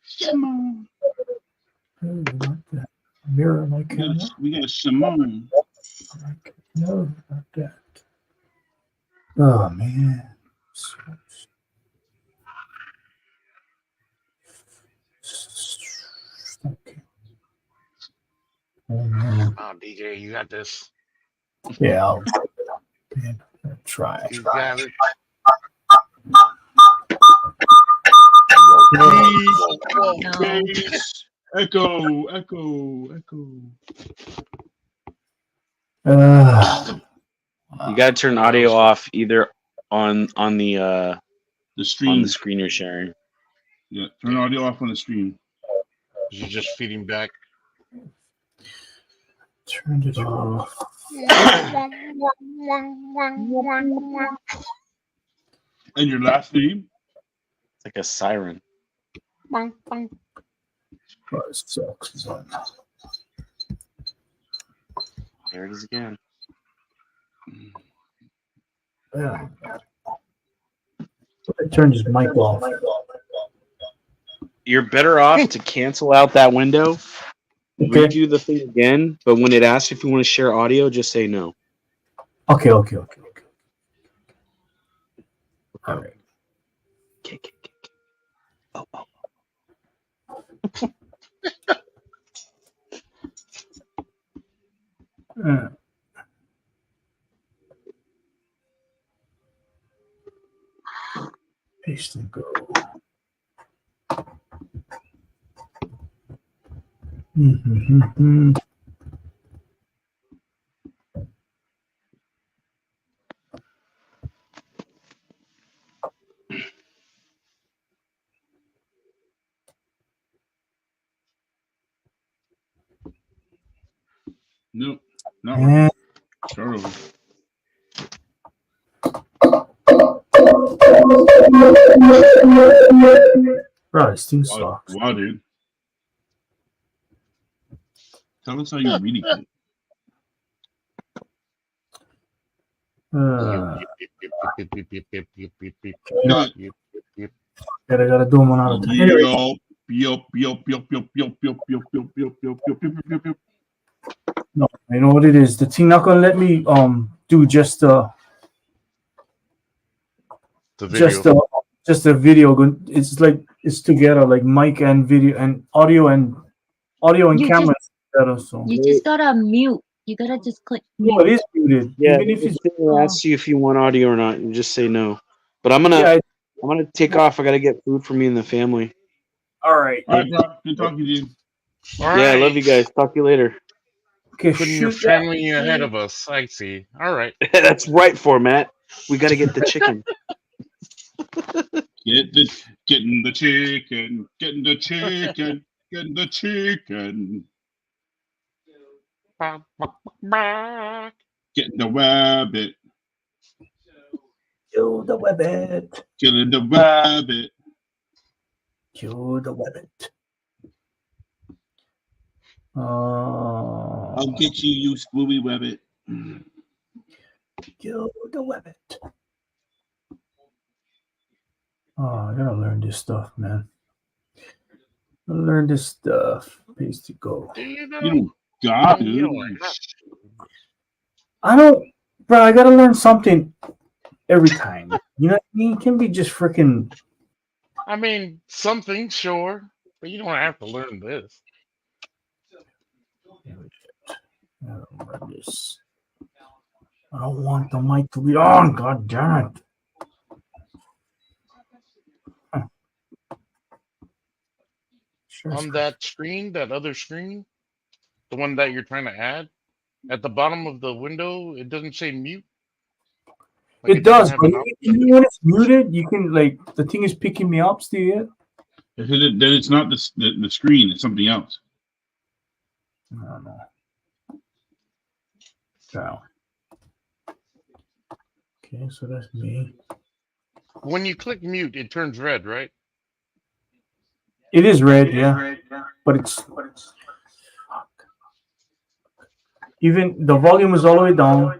Shimon. Mirror my camera. We got Shimon. No, not that. Oh man. Okay. Oh man. Oh, DJ, you got this. Yeah, I'll try. You got it. No. Bass. Echo. You got to turn audio off either on the The stream. on the screen you're sharing. Yeah, turn audio off on the stream. You're just feeding back. Turned it off. And your last name? It's like a siren. Oh, it sucks. There it is again. Yeah. I turned his mic off. You're better off to cancel out that window, Okay. redo the thing again, but when it asks if you want to share audio, just say no. Okay. All right. Okay. Oh. Paste and go. Nope. Not working. And Start over. bro, this thing sucks. Wow, dude. Tell us how you're reading it. Gotta do them one at a time. Anyway, no, you know what it is. The thing not gonna let me do just The video. just a video. It's like it's together, like mic and video and audio and You camera together. So You just gotta mute. You gotta just click no, it mute. is muted. Yeah, Even if the it's thing asks you if you want audio or not, you just say no. But I'm yeah. gonna take off. I gotta get food for me and the family. All right. All right, bro. Good talking to you. All Yeah, I right. love you guys. Talk to you later. Okay, Putting your shoot that. family ahead of us. I see. All right. That's right, format. We gotta get the chicken. Getting the chicken. Getting the chicken. Getting the chicken. Getting the rabbit. Kill the rabbit. Killing the rabbit. Kill the rabbit. I'll get you, you screwy rabbit. Kill the rabbit. Oh, I gotta learn this stuff, man. Pays to go. Do you know? You don't got You to. don't have to. I don't, bro. I gotta learn something every time. You know what I mean? It can be just freaking. I mean, something, sure, but you don't have to learn this. I don't learn this. I don't want the mic to be on. God damn it. Sure. On that screen, that other screen, the one that you're trying to add, at the bottom of the window, it doesn't say mute. Like It does, have but an option. even when it's muted, you can like the thing is picking me up still. Then it's not the screen; it's something else. I don't know. Wow. Okay, so that's me. When you click mute, it turns red, right? It is red, yeah. But it's fuck. Even the volume is all the way down.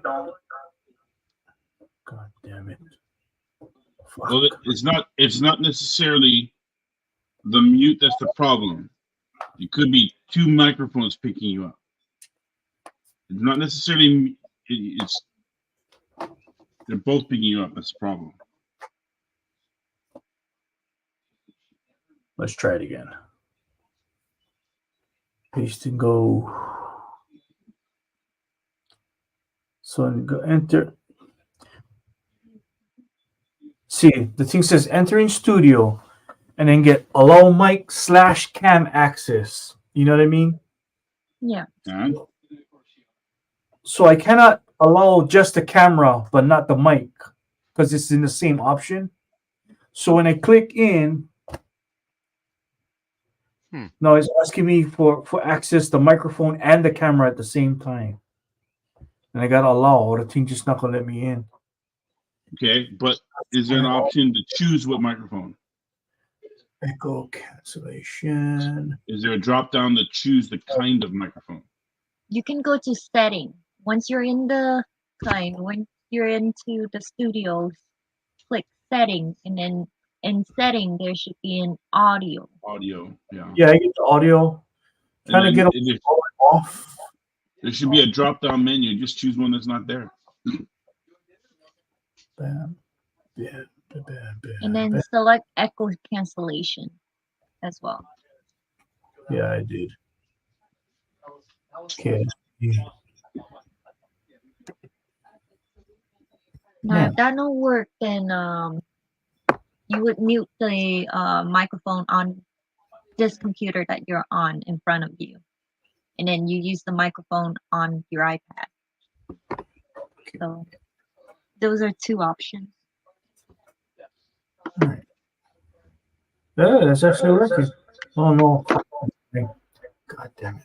God damn it. Fuck. Well, it's not necessarily the mute that's the problem. It could be two microphones picking you up. It's not necessarily. It's they're both picking you up. That's the problem. Let's try it again. Paste and go. So go enter. See, the thing says enter in studio and then get allow mic / cam access. You know what I mean? Yeah. And So I cannot allow just the camera but not the mic because it's in the same option. So when I click in, now it's asking me for access the microphone and the camera at the same time. And I gotta allow, or the thing just not gonna let me in. okay, but is there an option to choose what microphone? Echo cancellation. Is there a drop down to choose the kind of microphone? You can go to setting. Once you're in the when you're into the studios, click setting, and then in setting there should be an audio. Audio, yeah. Yeah, I get the audio. Trying to get them off. There should be a drop down menu. Just choose one that's not there. Bam, bam, bam, bam, And then bam. select echo cancellation as well. Yeah, I did. Okay. Yeah. Now, if that don't work, then you would mute the microphone on this computer that you're on in front of you, and then you use the microphone on your iPad. So those are two options. All right. Yeah, that's actually working. Oh no. God damn it.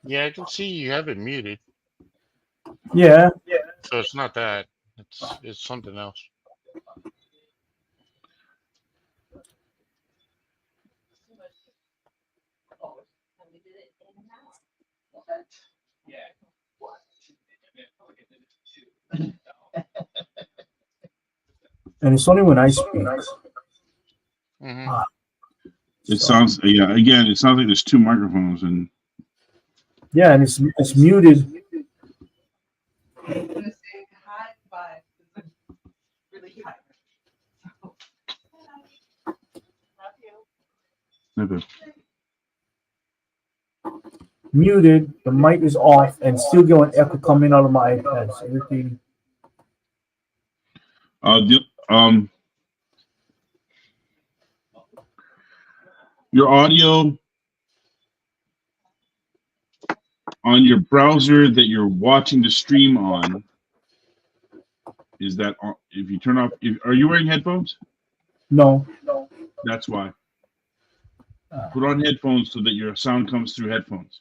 Yeah, I can see you have it muted. Yeah. So it's not that. It's something else. And it's only when I speak. Mm-hmm. It sounds again. It sounds like there's two microphones and yeah, and it's muted. okay. Muted. The mic is off, and still get an echo coming out of my iPad. So everything. Your audio on your browser that you're watching the stream on, is that on, if you turn off, are you wearing headphones? No. That's why. Put on headphones so that your sound comes through headphones.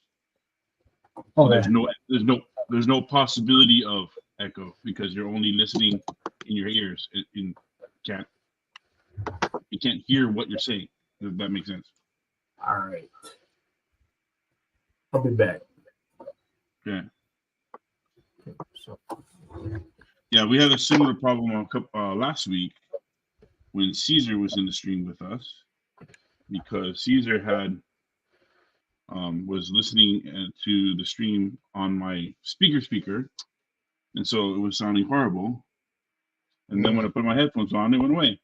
So Okay. there's no possibility of echo because you're only listening in your ears. You can't hear what you're saying. If that makes sense. All right. I'll be back. Yeah. So. Yeah, we had a similar problem last week when Caesar was in the stream with us because Caesar had was listening to the stream on my speaker, and so it was sounding horrible. And then when I put my headphones on, it went away.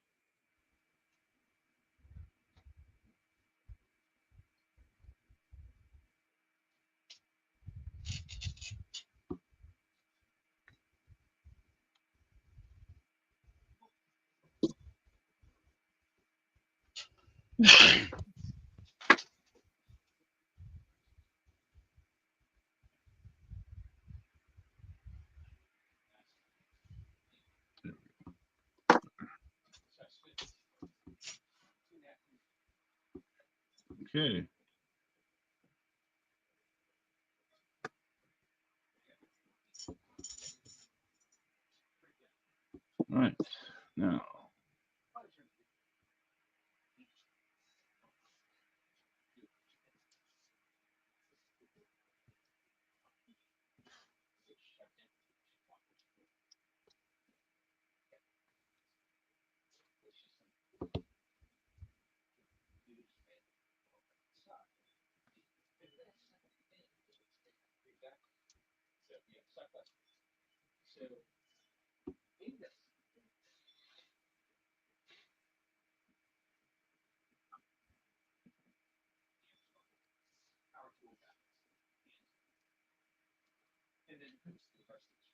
Okay. All right. Now.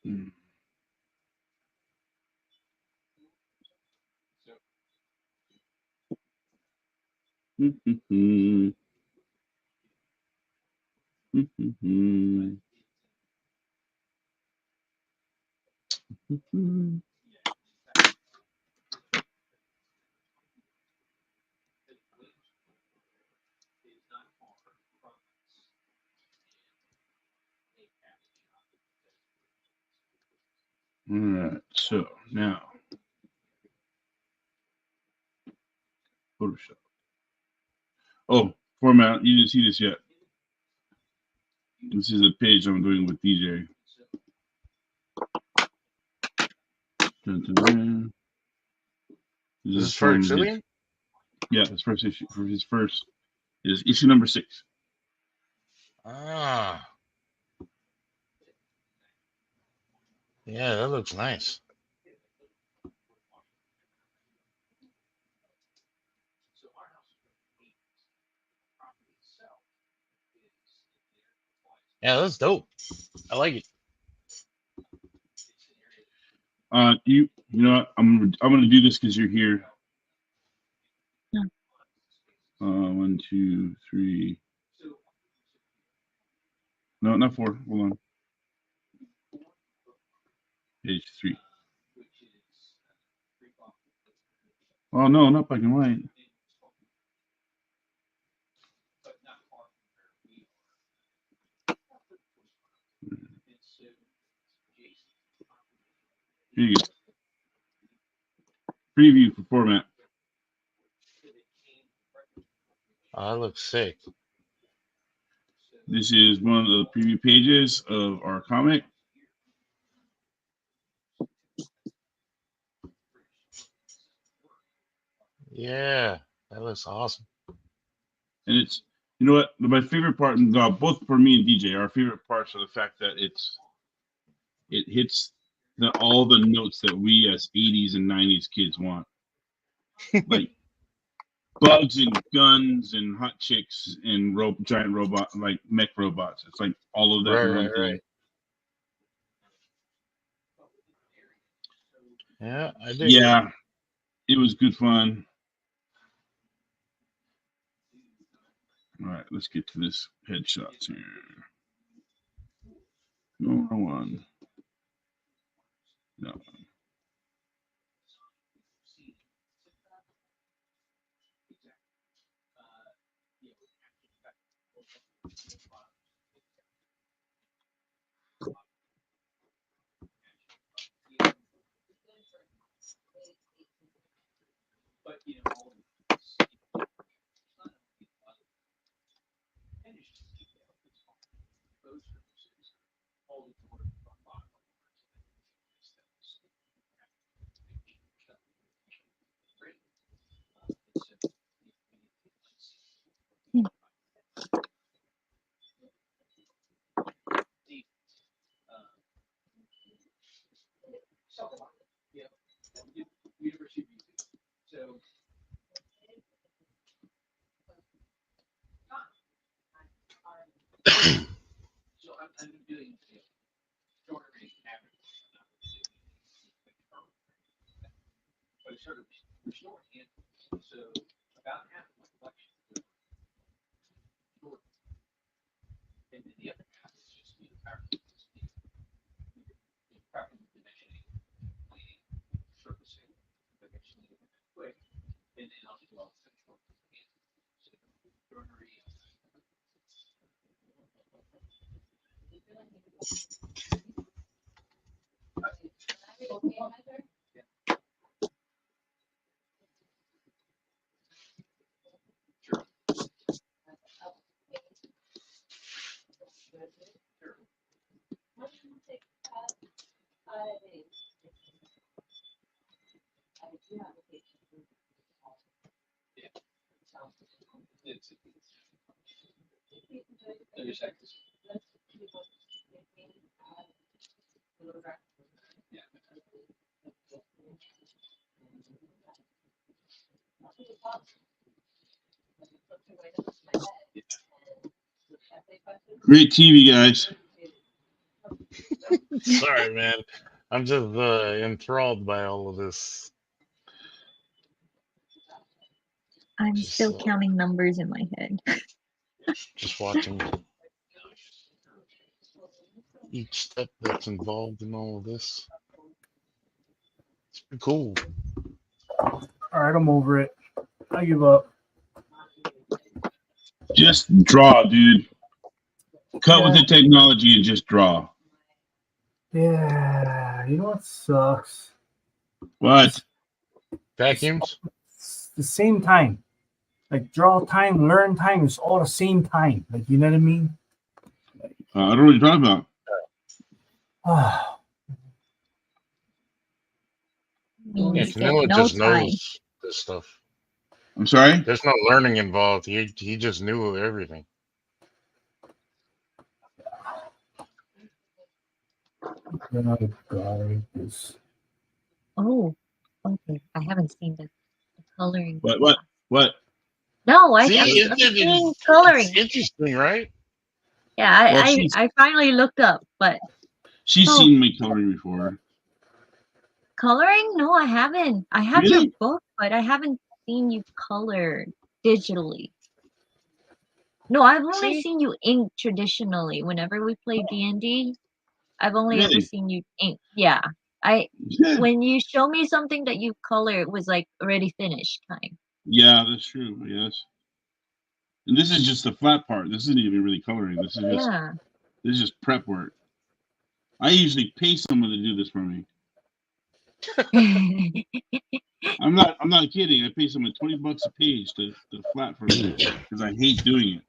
Mm. All right. So now, Photoshop. Oh, format. You didn't see this yet. This is a page I'm doing with DJ. Dun, dun, dun. Is this for Exillion? Yeah, his first issue. For his first is issue number 6. Ah. Yeah, that looks nice. Yeah, that's dope. I like it. You know what? I'm gonna do this because you're here. Yeah. 1, 2, 3. No, not 4. Hold on. Page 3. Oh no, not black and white. Here you go. Preview for format. Oh, that looks sick. This is one of the preview pages of our comic. Yeah, that looks awesome. And it's, you know what, my favorite part, both for me and DJ, our favorite parts are the fact that it hits all the notes that we as 80s and 90s kids want. Like bugs and guns and hot chicks and giant robot, like mech robots. It's like all of that in one thing. Right. Yeah, I dig it. Yeah, it was good fun. All right, let's get to this headshots here. No one. No. Great TV, guys. Sorry, man. I'm just enthralled by all of this. I'm Just, still counting numbers in my head. Just watching each step that's involved in all of this. It's pretty cool. All right, I'm over it. I give up. Just draw, dude. Cut with Yeah. the technology and just draw. Yeah, you know what sucks? What? Vacuums? It's the same time. Like draw time, learn time is all the same time. Like, you know what I mean? I don't know what you're talking about. Ah, Yeah, Means get Kanila no just time. knows this stuff. I'm sorry? There's no learning involved. He just knew everything. God, this. Oh, okay. I haven't seen the coloring. What? No, See, I'm seeing coloring. it's interesting, right? Yeah, Well, I finally looked up, but she's seen me coloring before. coloring? No, I haven't. I have your Really? book, but I haven't seen you color digitally. No, I've only See? seen you ink traditionally. Whenever we play D&D, I've only ever Really? seen you ink. Yeah. When you show me something that you color, it was like already finished kind. Yeah, that's true. Yes. And this is just the flat part. This isn't even really coloring. This is just prep work. I usually pay someone to do this for me. I'm not kidding. I pay someone $20 a page to flat for me because I hate doing it.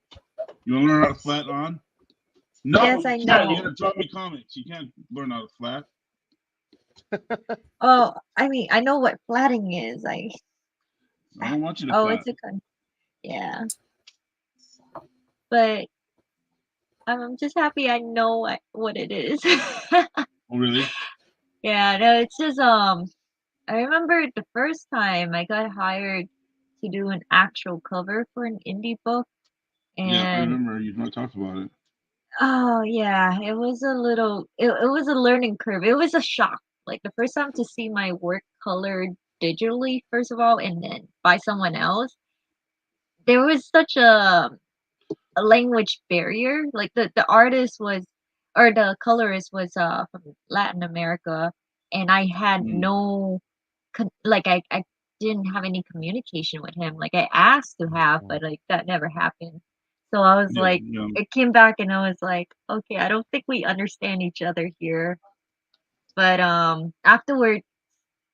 You want to learn how to flat on? No, Yes, I you can't. know. You gotta draw me comics. You can't learn how to flat. Oh, I mean, I know what flatting is. I don't want you to flat. It's yeah. But I'm just happy I know what it is. Oh, really? Yeah, no, it's just I remember the first time I got hired to do an actual cover for an indie book, Yeah, I and remember you've not talked about it. oh yeah, it was it was a learning curve. It was a shock. Like the first time to see my work colored digitally, first of all, and then by someone else. There was such a language barrier. Like the artist was, or the colorist was from Latin America, and I had no I didn't have any communication with him. Like I asked to have, but like that never happened. So I was like, Yeah. it came back, and I was like, okay, I don't think we understand each other here. But afterward,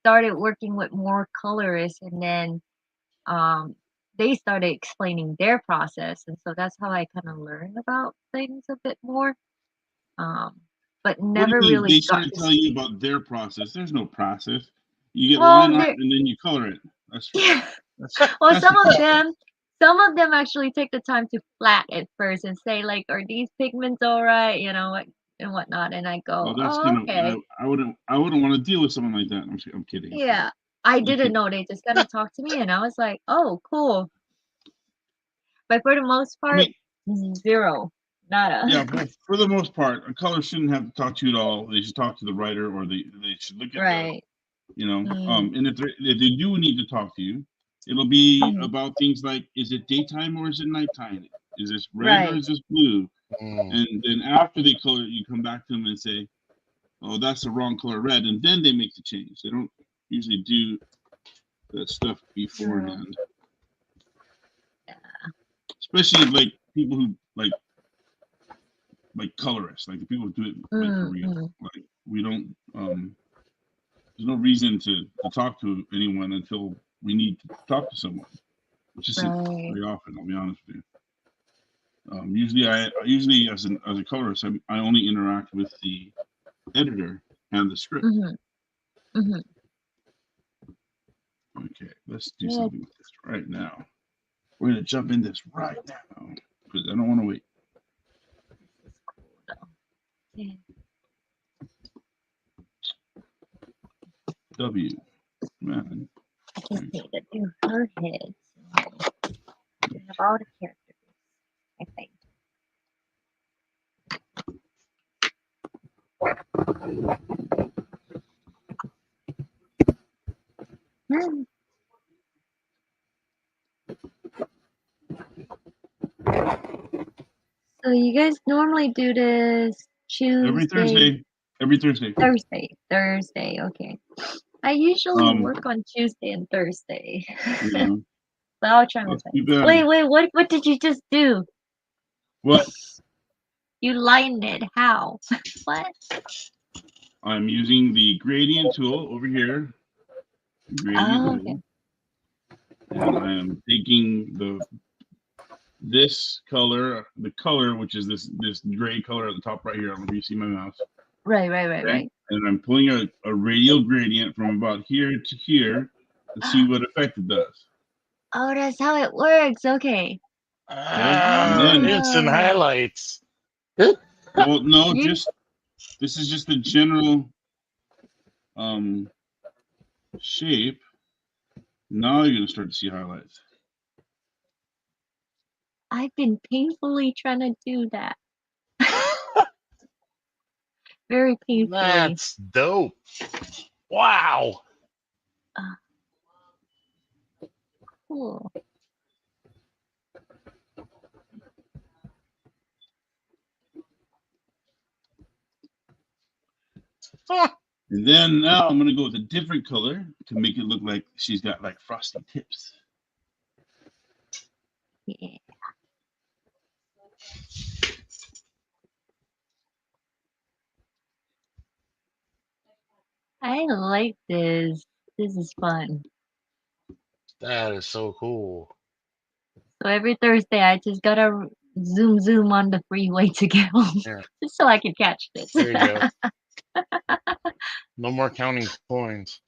started working with more colorists, and then they started explaining their process, and so that's how I kind of learned about things a bit more. But What do never you mean really they got started to telling you about their process? There's no process. You get well, line art and then you color it. yeah. That's Well, that's some the of them actually take the time to flat it first and say like, "Are these pigments all right?" You know, and whatnot. And I go, Oh, that's "Oh, kind of okay." I wouldn't want to deal with someone like that. I'm kidding. Yeah, I didn't know. They just kind of talked to me, and I was like, "Oh, cool." But for the most I part, mean, zero, nada. yeah, but for the most part, a color shouldn't have to talk to you at all. They should talk to the writer, or they should look at Right. and if they do need to talk to you, it'll be Mhm. about things like, is it daytime or is it nighttime? Is this red or Right. is this blue? And then after they color it, you come back to them and say, "Oh, that's the wrong color red," and then they make the change. They don't usually do that stuff beforehand. Yeah. Especially like people who like colorists, like the people who do it like for real. Like we don't. There's no reason to talk to anyone until we need to talk to someone, which isn't very often. I'll be honest with you. Usually as a colorist, I only interact with the editor and the script. Okay, let's do something with this right now. We're gonna jump in this right now because I don't want to wait. Yeah. W, man. I just need to do her head. We have all the characters, I think. So you guys normally do this Tuesday? Every Thursday. Thursday, okay. I usually work on Tuesday and Thursday. Yeah. But I'll try my best. Wait, what did you just do? What? You lined it. How? What? I'm using the gradient tool over here. Gradient tool. And I am taking this color, the color, which is this gray color at the top right here. I don't know if you see my mouse. Right. And I'm pulling a radial gradient from about here to here to see what effect it does. Oh, that's how it works. Okay. And then instant highlights. Well, no, this is just the general shape. Now you're gonna start to see highlights. I've been painfully trying to do that. Very painfully. That's dope. Wow. Cool. And then now I'm gonna go with a different color to make it look like she's got like frosty tips. Yeah. I like this. This is fun. That is so cool. So every Thursday, I just gotta zoom on the freeway to get home, just so I can catch this. There you go. No more counting coins.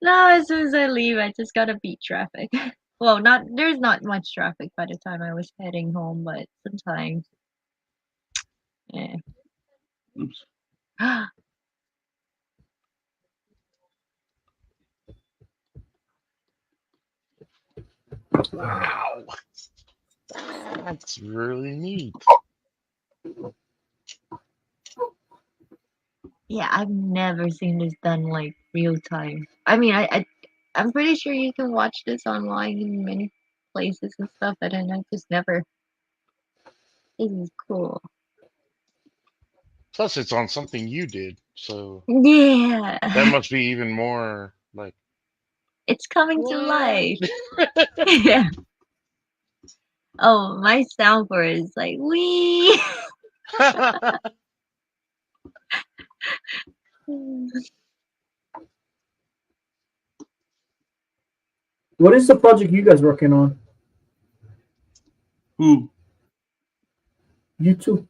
No, as soon as I leave, I just gotta beat traffic. Well, there's not much traffic by the time I was heading home, but sometimes. Yeah. Oops. Wow. That's really neat. Yeah, I've never seen this done like real time. I mean, I'm pretty sure you can watch this online in many places and stuff, but I just never. This is cool. Plus, it's on something you did, so Yeah. that must be even more like. It's coming to life. Yeah. Oh, my soundboard is like wee. What is the project you guys working on? Who? You two.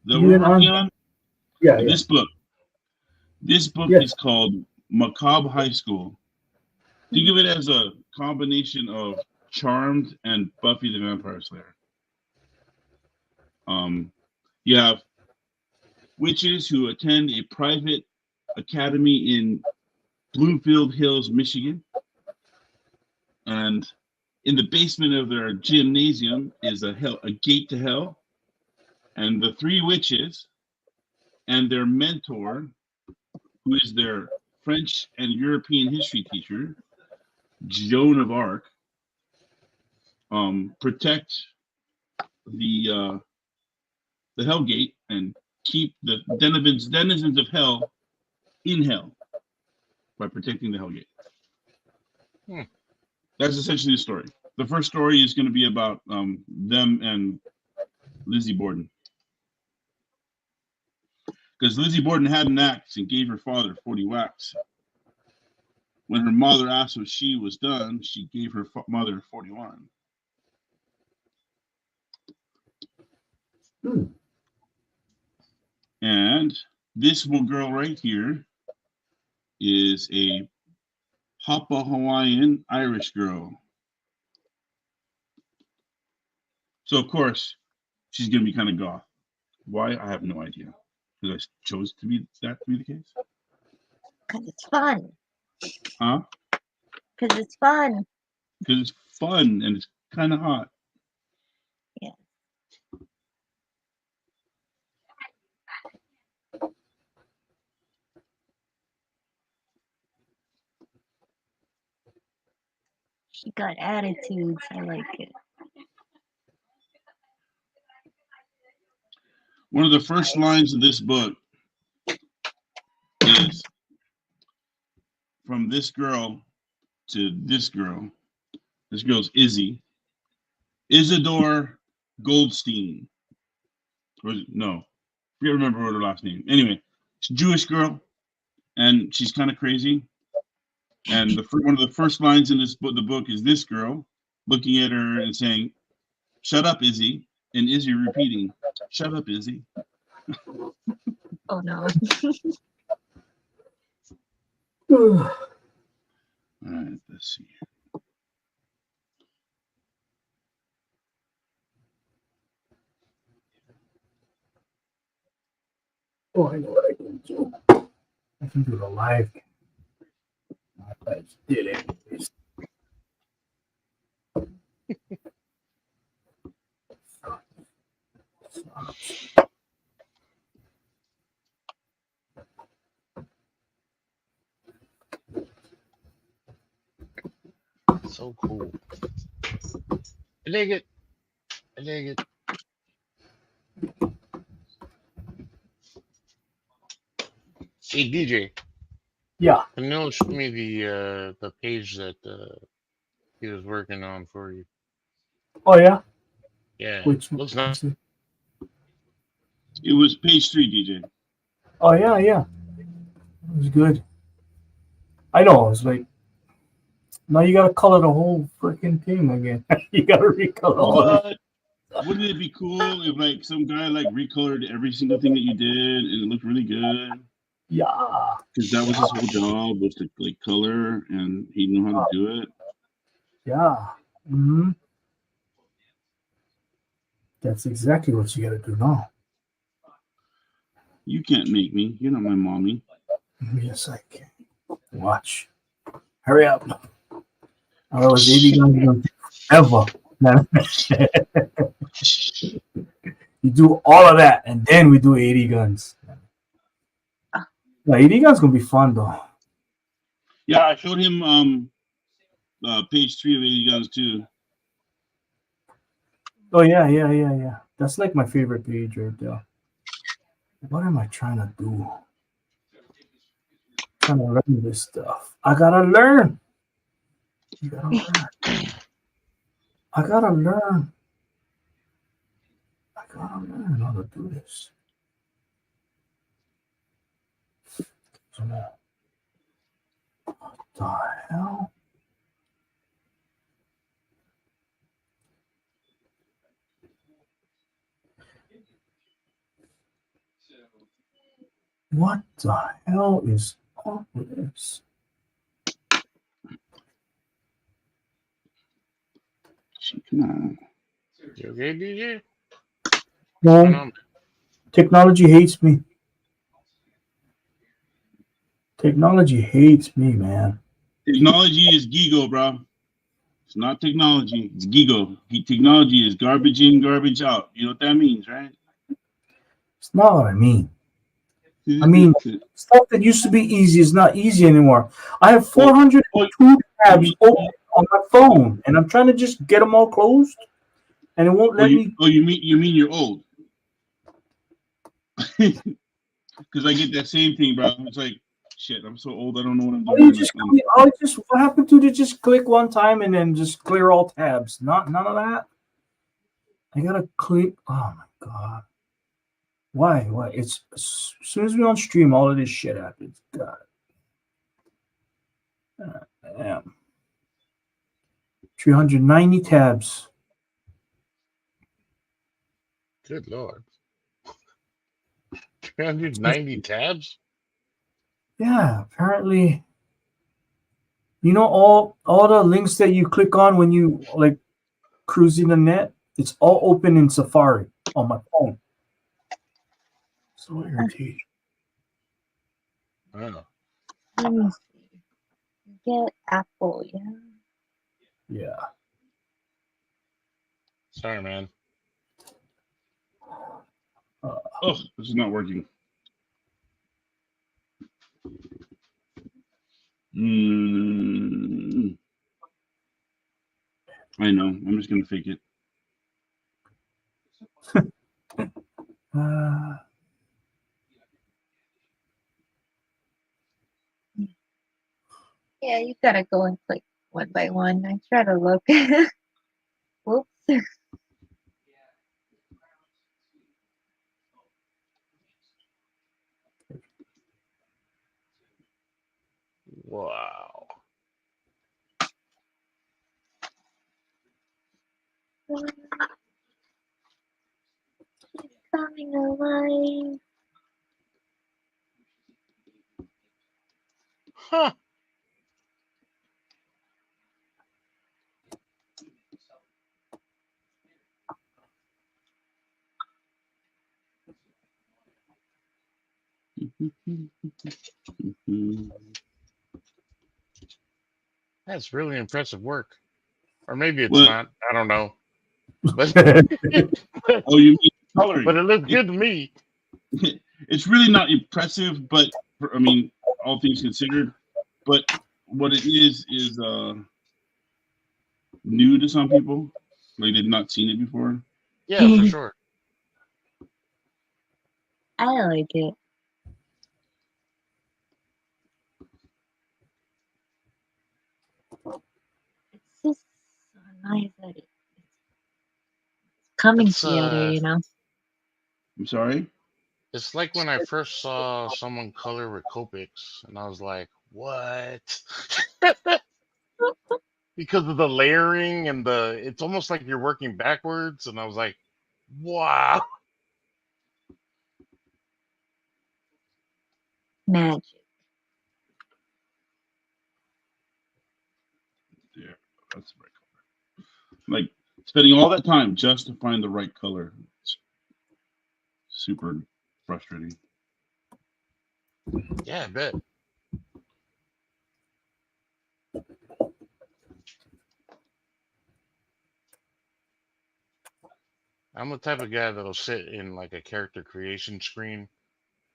That we're working on? Yeah. This book. This book is called Macabre High School. Think of it as a combination of Charmed and Buffy the Vampire Slayer. You have witches who attend a private academy in Bloomfield Hills, Michigan. And in the basement of their gymnasium is a gate to hell. And the three witches and their mentor, who is their French and European history teacher, Joan of Arc, protect the Hell Gate and keep the denizens of hell in hell by protecting the Hell Gate. That's essentially the story. The first story is going to be about them and Lizzie Borden. Because Lizzie Borden had an axe and gave her father 40 whacks. When her mother asked what she was done, she gave her mother 41. And this little girl right here is a Papa Hawaiian Irish girl. So of course, she's gonna be kind of goth. Why? I have no idea. Because I chose to be the case. Because it's fun. Huh? Because it's fun. Because it's fun and it's kind of hot. Yeah. She got attitudes. I like it. One of the first lines of this book is from this girl to this girl. This girl's Izzy. Isadore Goldstein. Or no, I can't remember her last name. Anyway, she's a Jewish girl, and she's kind of crazy. And one of the first lines in this book, the book, is this girl looking at her and saying, "Shut up, Izzy," and Izzy repeating, "Shut up, Izzy." Oh no. All right, let's see. Oh, I know what I can do. I can do the live. I just did it. So cool. I dig it. I dig it. Hey DJ. Yeah. Kanila showed me the page that he was working on for you. Oh yeah. Yeah. Which Looks nice. one? It was page 3, DJ. Oh yeah, yeah. It was good. I know. It's like now you gotta color the whole freaking thing again. You gotta recolor all of it. But wouldn't it be cool if like some guy like recolored every single thing that you did and it looked really good? Yeah. Because that was his whole job, was to like color, and he knew how to do it. Yeah. Mm-hmm. That's exactly what you gotta do now. You can't make me. You're not my mommy. Yes, I can. Watch. Hurry up. Otherwise, AD Guns is gonna take forever. Man. You do all of that, and then we do AD Guns. Yeah, AD Guns gonna be fun though. Yeah, I showed him page 3 of AD Guns too. Oh yeah. That's like my favorite page right there. What am I trying to do? Trying to learn this stuff. I gotta learn. You gotta learn. I gotta learn. I gotta learn how to do this. What the hell? What the hell is up with this? Come on. You okay, DJ? No, technology hates me. Technology hates me, man. Technology is Gigo, bro. It's not technology. It's Gigo. Technology is garbage in, garbage out. You know what that means, right? It's not what I mean. I mean, stuff that used to be easy is not easy anymore. I have 402 tabs open on my phone, and I'm trying to just get them all closed, and it won't let me. Oh, you mean you're old? Because I get that same thing, bro. It's like, shit, I'm so old, I don't know what I'm doing. What happened to just click one time and then just clear all tabs? None of that. I gotta click. Oh my god. Why? It's as soon as we on stream, all of this shit happens. God. Damn. 390 tabs. Good lord. 390 tabs? Yeah, apparently. You know all the links that you click on when you like cruising the net, it's all open in Safari on my phone. So irritating. Oh. Let me see. Get Apple, yeah. Yeah. Sorry, man. Oh, this is not working. I know. I'm just gonna fake it. Yeah, you gotta go and click one by one. I try to look. Whoops. Wow. She's coming alive. Huh. That's really impressive work. Or maybe it's What? not. I don't know. But, Oh, you mean coloring? but it looks good to me. It's really not impressive, but I mean, all things considered. But what it is new to some people. Like they've not seen it before. Yeah, for sure. I like it. It's just so nice that it's coming It's together, you know? I'm sorry. it's like when I first saw someone color with Copics, and I was like, "What?" Because of the layering and it's almost like you're working backwards, and I was like, "Wow!" Magic. Yeah, that's the right color. Like spending all that time just to find the right color. It's super frustrating. Yeah, I bet. I'm the type of guy that'll sit in like a character creation screen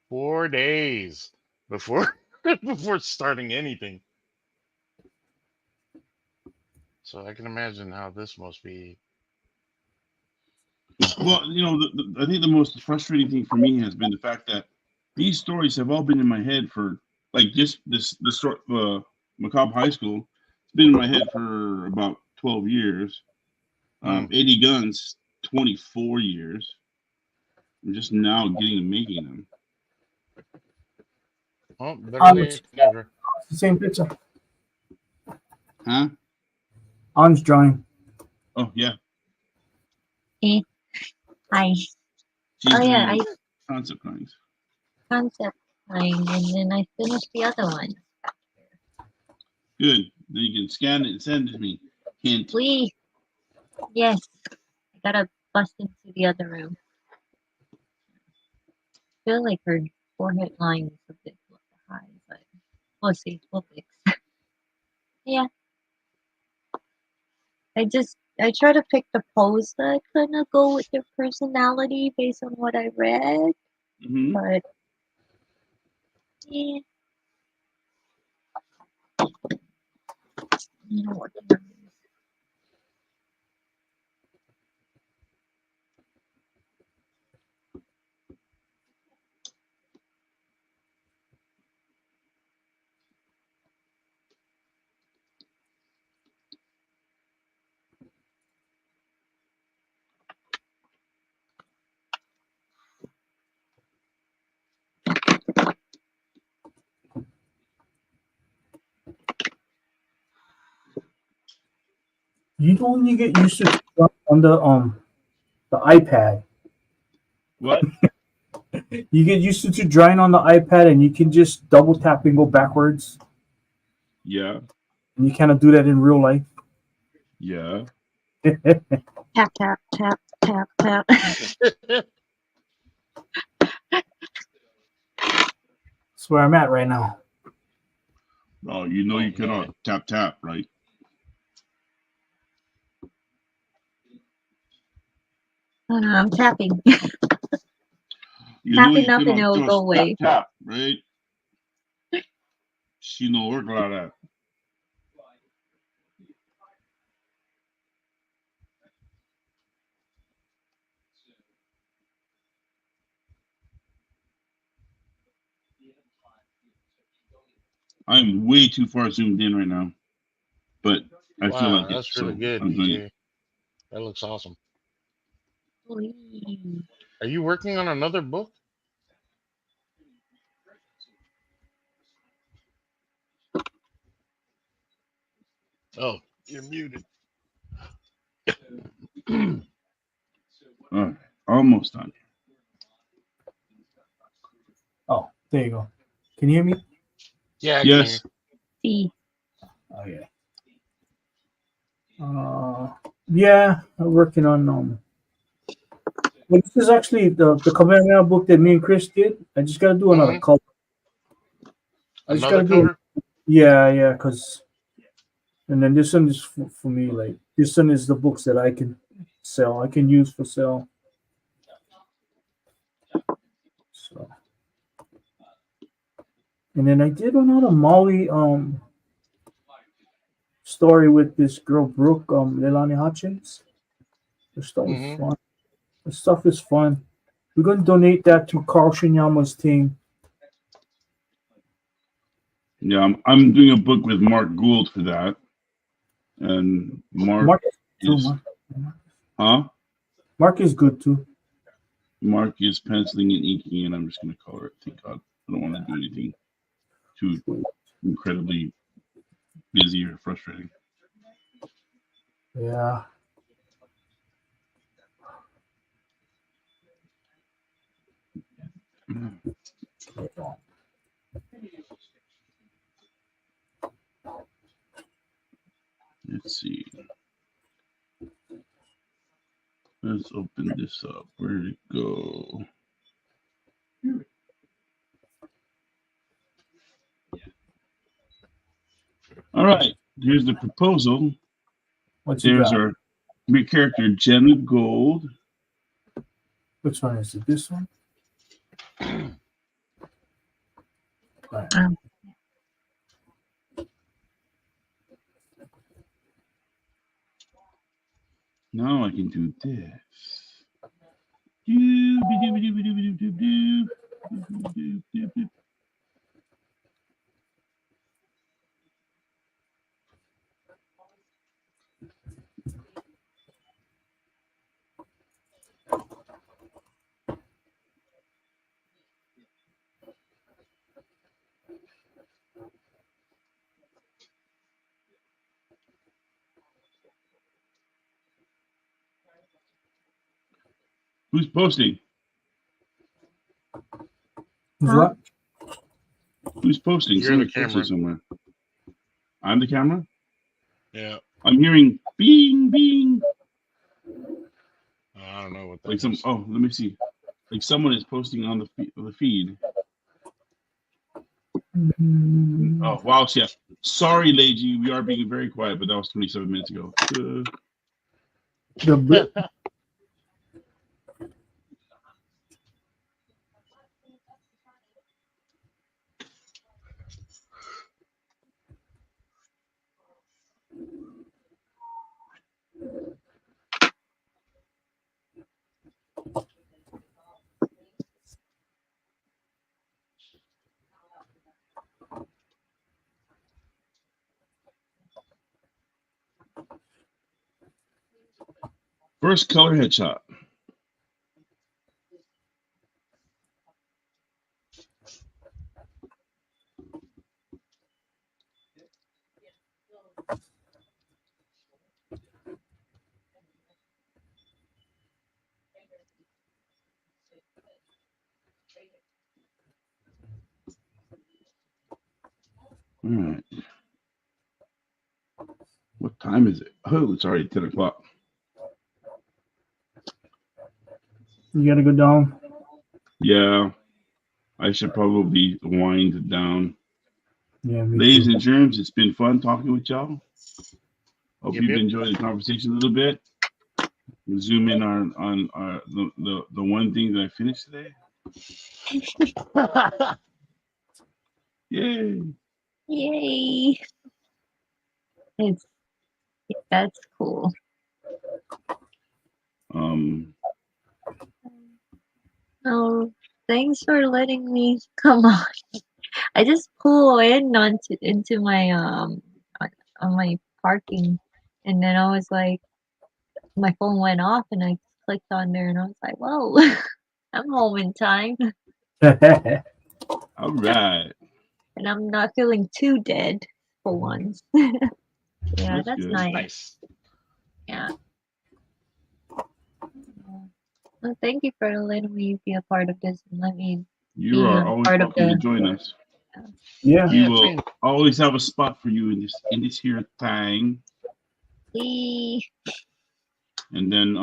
4 days before before starting anything. So I can imagine how this must be. Well, you know, I think the most frustrating thing for me has been the fact that these stories have all been in my head for like just this story, Macabre High School. It's been in my head for about 12 years. AD Guns, 24 years. I'm just now getting to making them. Oh, better late than never. It's the same picture. Huh? On's drawing. Oh yeah. Hi. She's Oh yeah, I concept drawings. concept line, and then I finished the other one. Good. Then you can scan it and send it to me. Hint. Yes. I gotta bust into the other room. I feel like her forehead line is a bit high, but we'll see. We'll fix. Yeah. I try to pick the pose that kind of go with their personality based on what I read. Mm-hmm. But yeah. You know what? You don't you get used to on the iPad. What? You get used to drawing on the iPad, and you can just double tap and go backwards. Yeah. And you kind of do that in real life. Yeah. Tap tap tap tap tap. That's where I'm at right now. Oh, you know Oh, you cannot man. tap, right? I'm tapping. You know Tapping you up and cannot it'll go just away. tap, right? She no work like that. I'm way too far zoomed in right now, but I feel Wow, like it, that's so really good, I'm doing it. DJ. That looks awesome. Please. Are you working on another book? Oh, you're muted. All right, almost done. Oh, there you go. Can you hear me? Yeah, I can hear. Yes. See. Oh yeah. Yeah, I'm working on well, this is actually the Cabrera book that me and Chris did. I just gotta do another Mhm. cover. I just Another gotta do cover? yeah, cause and then this one is for me. Like this one is the books that I can sell. I can use for sale. So and then I did another Molly story with this girl Brooke Leilani Hutchins. The stuff is Mhm. fun. The stuff is fun. We're gonna donate that to Carl Shinyama's team. Yeah, I'm doing a book with Mark Gould for that, and Mark Mark is too. is huh? Mark is good too. Mark is penciling and inking, and I'm just gonna color it. Thank God, I don't want to do anything too incredibly busy or frustrating. Yeah. Let's see. Let's open this up. Where'd it go? All right. Here's the proposal. What you There's got? our main character, Jen Gold. Which one is it? This one? Right. Now I can do this. Doo-be-doo-be-doo-be-doo-be-doo. Who's posting? Who's Huh? what? Who's posting? You're the Someone's posting camera. somewhere. I'm the camera. Yeah. I'm hearing bing bing. I don't know what that Like some. is. Oh, let me see. Like someone is posting on the feed. Oh wow, yeah. Sorry, Leiji. We are being very quiet, but that was 27 minutes ago. The First color headshot. All right. What time is it? Oh, it's already 10 o'clock. You gotta go down. Yeah, I should probably wind down. Yeah, me Ladies too. and germs, it's been fun talking with y'all. Hope Yep, you've yep. enjoyed the conversation a little bit. We'll zoom in on the one thing that I finished today. Yay! Yay! It's that's cool. Oh, thanks for letting me come on. I just pull in into my on my parking, and then I was like, my phone went off, and I clicked on there, and I was like, whoa, I'm home in time, All right, and I'm not feeling too dead for once. Yeah, that's good. nice. Nice. Yeah. Well, thank you for letting me be a part of this and let me You be are a always part of welcome to the. join us. Yeah. We Yeah, will same. always have a spot for you in this here thing. Yay. And then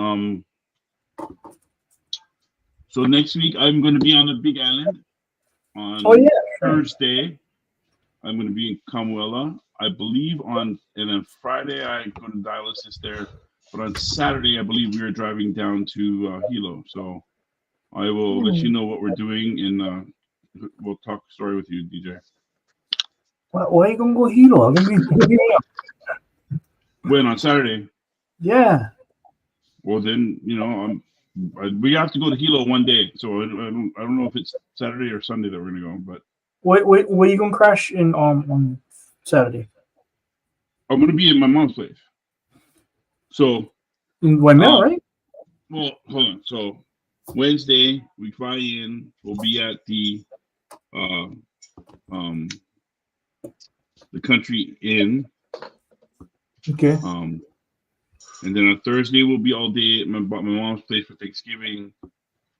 so next week I'm going to be on the Big Island on Oh yeah. Sure. Thursday. I'm going to be in Kamuela, I believe and then Friday I go to dialysis there. But on Saturday, I believe we are driving down to Hilo. So I will let you know what we're doing, and we'll talk story with you, DJ. Why you gonna go Hilo? I'm gonna be. When on Saturday? Yeah. Well, then we have to go to Hilo one day. So I don't know if it's Saturday or Sunday that we're gonna go, but Where you gonna crash in on Saturday? I'm gonna be at my mom's place. So In Waimea, right? well, hold on. So Wednesday we fly in. We'll be at the Country Inn. Okay. And then on Thursday we'll be all day at my mom's place for Thanksgiving.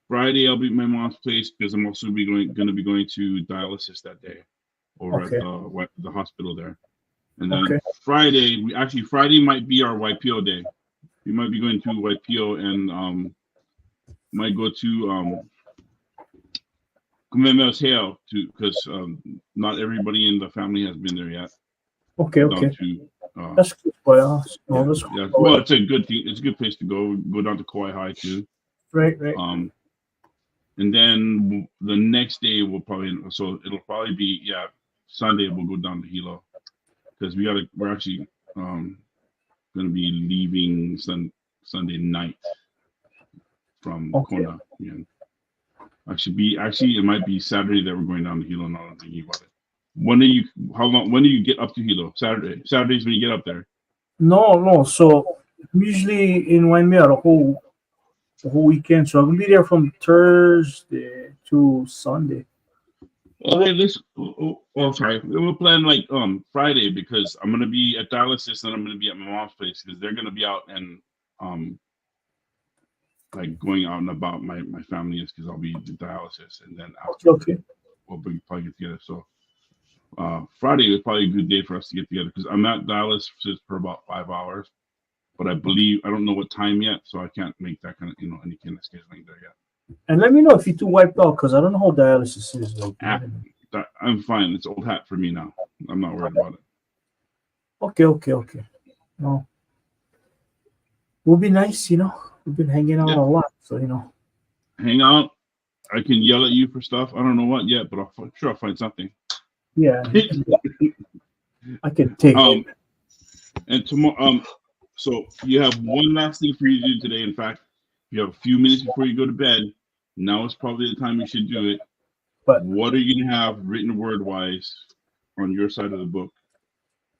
Friday I'll be at my mom's place because I'm also going to be going to dialysis that day over at the hospital there. And then Friday Friday might be our YPO day. We might be going to YPO and might go to Kumemeo's Hale too, because not everybody in the family has been there yet. Okay. That's good for us. Yeah, That's yeah. cool. Well, it's a good thing. It's a good place to go. Go down to Kauai High too. Right. And then the next day it'll probably be Sunday we'll go down to Hilo because we're actually gonna be leaving Sunday night from Kona. Yeah. Actually it might be Saturday that we're going down to Hilo. Now I'm thinking about it. When do you get up to Hilo? Saturday's when you get up there. No. So usually in Waimea the whole weekend. So I'm gonna be there from Thursday to Sunday. Okay, sorry. We'll plan like Friday because I'm gonna be at dialysis and I'm gonna be at my mom's place because they're gonna be out and like going out and about. My family is because I'll be at dialysis and then after we'll probably get together. So Friday is probably a good day for us to get together because I'm at dialysis for about 5 hours, but I don't know what time yet, so I can't make that kind of any kind of scheduling there yet. And let me know if you're too wiped out because I don't know how dialysis is. Like, I'm fine. It's old hat for me now. I'm not worried about it. Okay. No, will be nice. We've been hanging out a lot, so hang out. I can yell at you for stuff. I don't know what yet, but I'll find something. Yeah, I can take it. And tomorrow, so you have one last thing for you to do today. In fact, you have a few minutes before you go to bed. Now is probably the time you should do it. But what are you gonna have written word wise on your side of the book?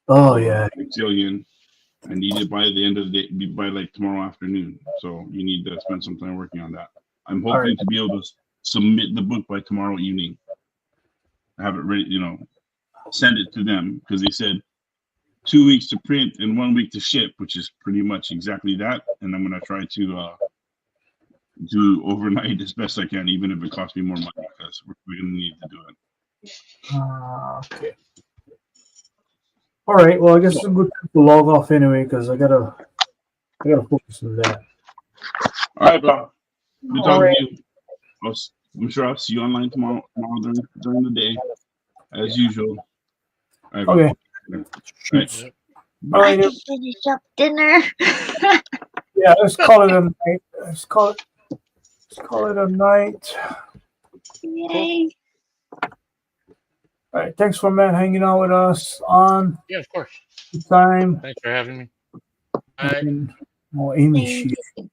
Oh yeah, Exillion. I need it by the end of the day, by like tomorrow afternoon. So you need to spend some time working on that. I'm hoping to be able to submit the book by tomorrow evening. Have it ready, send it to them because they said 2 weeks to print and 1 week to ship, which is pretty much exactly that. And I'm gonna try to do overnight as best I can, even if it costs me more money, because we're gonna need to do it. Okay. All right. Well, I guess it's a good time to log off anyway because I gotta focus on that. All right, bro. Good All talking right. to you. I'm sure I'll see you online tomorrow during the day, as usual. All right, bro. Okay. All Shoots. right. All I right. can finish up dinner. Yeah. Let's call it a night. Let's call it a night. Yay. All right. Thanks for Matt hanging out with us on Yeah, of course. the time. Thanks for having me. All right. And, oh, Amy, Thank she.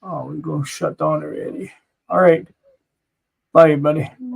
Oh, we go shut down already. All right. Bye, buddy. you.